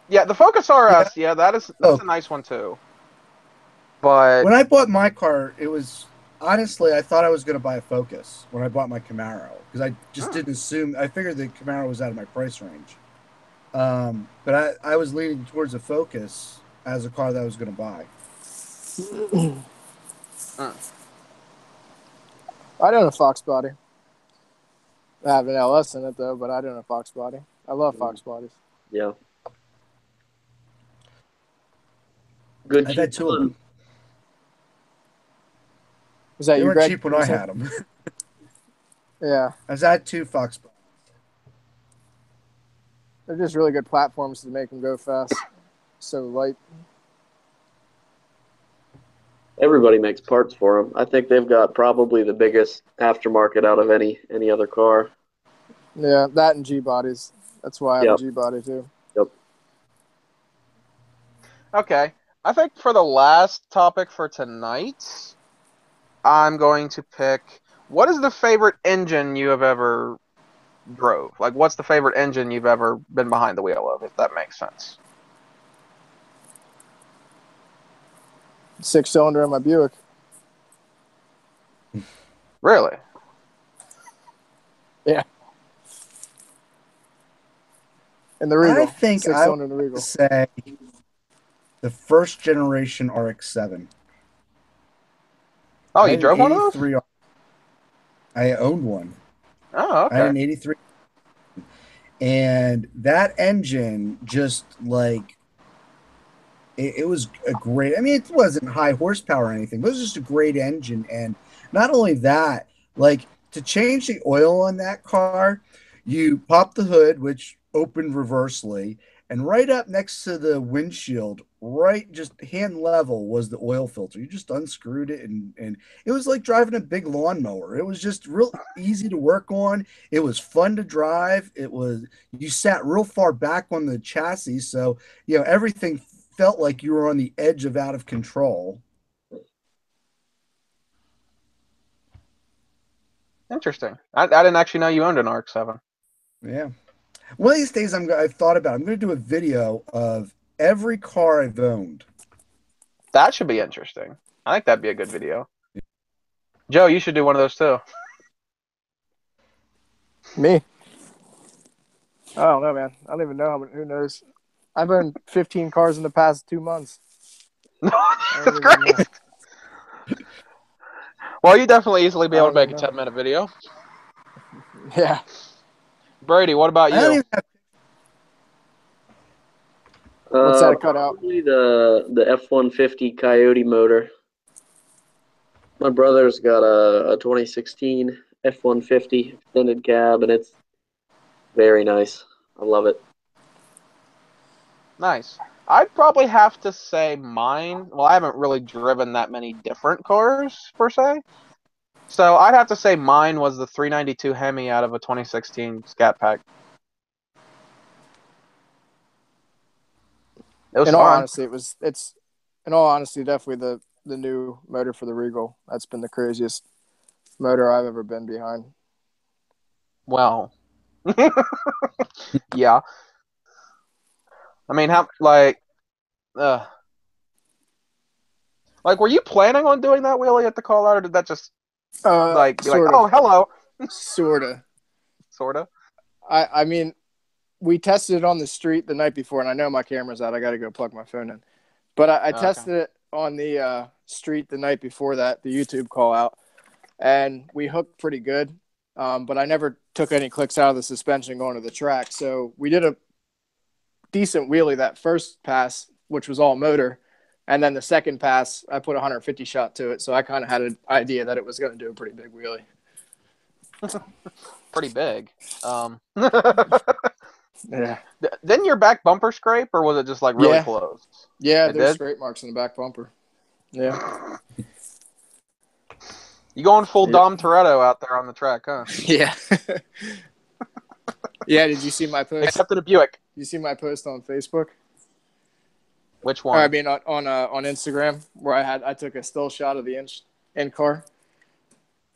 Yeah, the Focus RS, that's a nice one too. But when I bought my car, it was honestly I thought I was going to buy a Focus when I bought my Camaro because I just didn't assume. I figured the Camaro was out of my price range. But I was leaning towards a Focus as a car that I was going to buy. I don't know Fox body. I have an LS in it though, but I don't know Fox body. I love Fox bodies. Yeah. Good. I've had 2 of them. Was that they you, were Greg? cheap when I had them. Yeah. I've had 2 Fox bodies. They're just really good platforms to make them go fast. So light. Everybody makes parts for them. I think they've got probably the biggest aftermarket out of any other car. Yeah, that and G bodies. That's why I have a G body too. Yep. Okay. I think for the last topic for tonight, I'm going to pick, what is the favorite engine you have ever drove? Like, what's the favorite engine you've ever been behind the wheel of, if that makes sense? 6-cylinder in my Buick. Really? Yeah. And the Regal. I think 6-cylinder in the Regal. Say The first generation RX-7. Oh, I you had an drove one of those? 83. I owned one. Oh, I had okay. an 83. And that engine just like it was a great, I mean, it wasn't high horsepower or anything, but it was just a great engine. And not only that, like to change the oil on that car, you pop the hood, which opened reversely, and right up next to the windshield, right just hand level was the oil filter. You just unscrewed it, and it was like driving a big lawnmower. It was just real easy to work on. It was fun to drive. It was, you sat real far back on the chassis, so everything felt like you were on the edge of out of control. Interesting. I didn't actually know you owned an RX-7. Yeah. One of these days, I've thought about. I'm going to do a video of every car I've owned. That should be interesting. I think that'd be a good video. Joe, you should do one of those too. Me? I don't know, man. I don't even know how many. Who knows? I've owned 15 cars in the past 2 months. That's great. Well, you definitely easily be able to make a 10-minute video. Yeah. Brady, what about I don't you? even have. What's that cut out? Probably the F-150 Coyote motor. My brother's got a 2016 F-150 extended cab, and it's very nice. I love it. Nice. I'd probably have to say mine. Well, I haven't really driven that many different cars per se. So I'd have to say mine was the 392 Hemi out of a 2016 Scat Pack. It was In all fun. honesty, it's in all honesty definitely the new motor for the Regal. That's been the craziest motor I've ever been behind. Well, yeah. I mean, like, were you planning on doing that wheelie at the call out, or did that just be like, Sort of, oh, hello, sorta. sorta? I mean, we tested it on the street the night before, and I know my camera's out. I got to go plug my phone in. But I Okay. tested it on the street the night before that, the YouTube call out, and we hooked pretty good. But I never took any clicks out of the suspension going to the track. So we did a decent wheelie that first pass, which was all motor. And then the second pass, I put a 150 shot to it. So I kind of had an idea that it was going to do a pretty big wheelie. Pretty big. Yeah. Didn't your back bumper scrape, or was it just like really close? Yeah, It there's did? scrape marks in the back bumper. Yeah. You going full Dom Toretto out there on the track, huh? Yeah. Yeah, did you see my post? Except in a Buick. You see my post on Facebook? Which Or, one? I mean, on Instagram, where I took a still shot of the in car,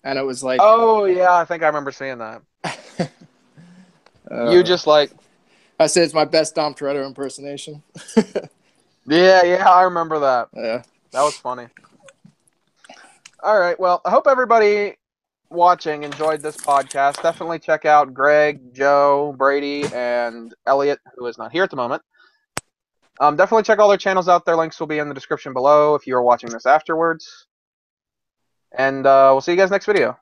and it was like, Oh yeah, I think I remember seeing that. You just like, I said it's my best Dom Toretto impersonation. yeah, I remember that. Yeah. That was funny. All right, well, I hope everybody watching enjoyed this podcast. Definitely check out Greg, Joe, Brady, and Elliot, who is not here at the moment. Definitely check all their channels out. Their links will be in the description below if you are watching this afterwards. And we'll see you guys next video.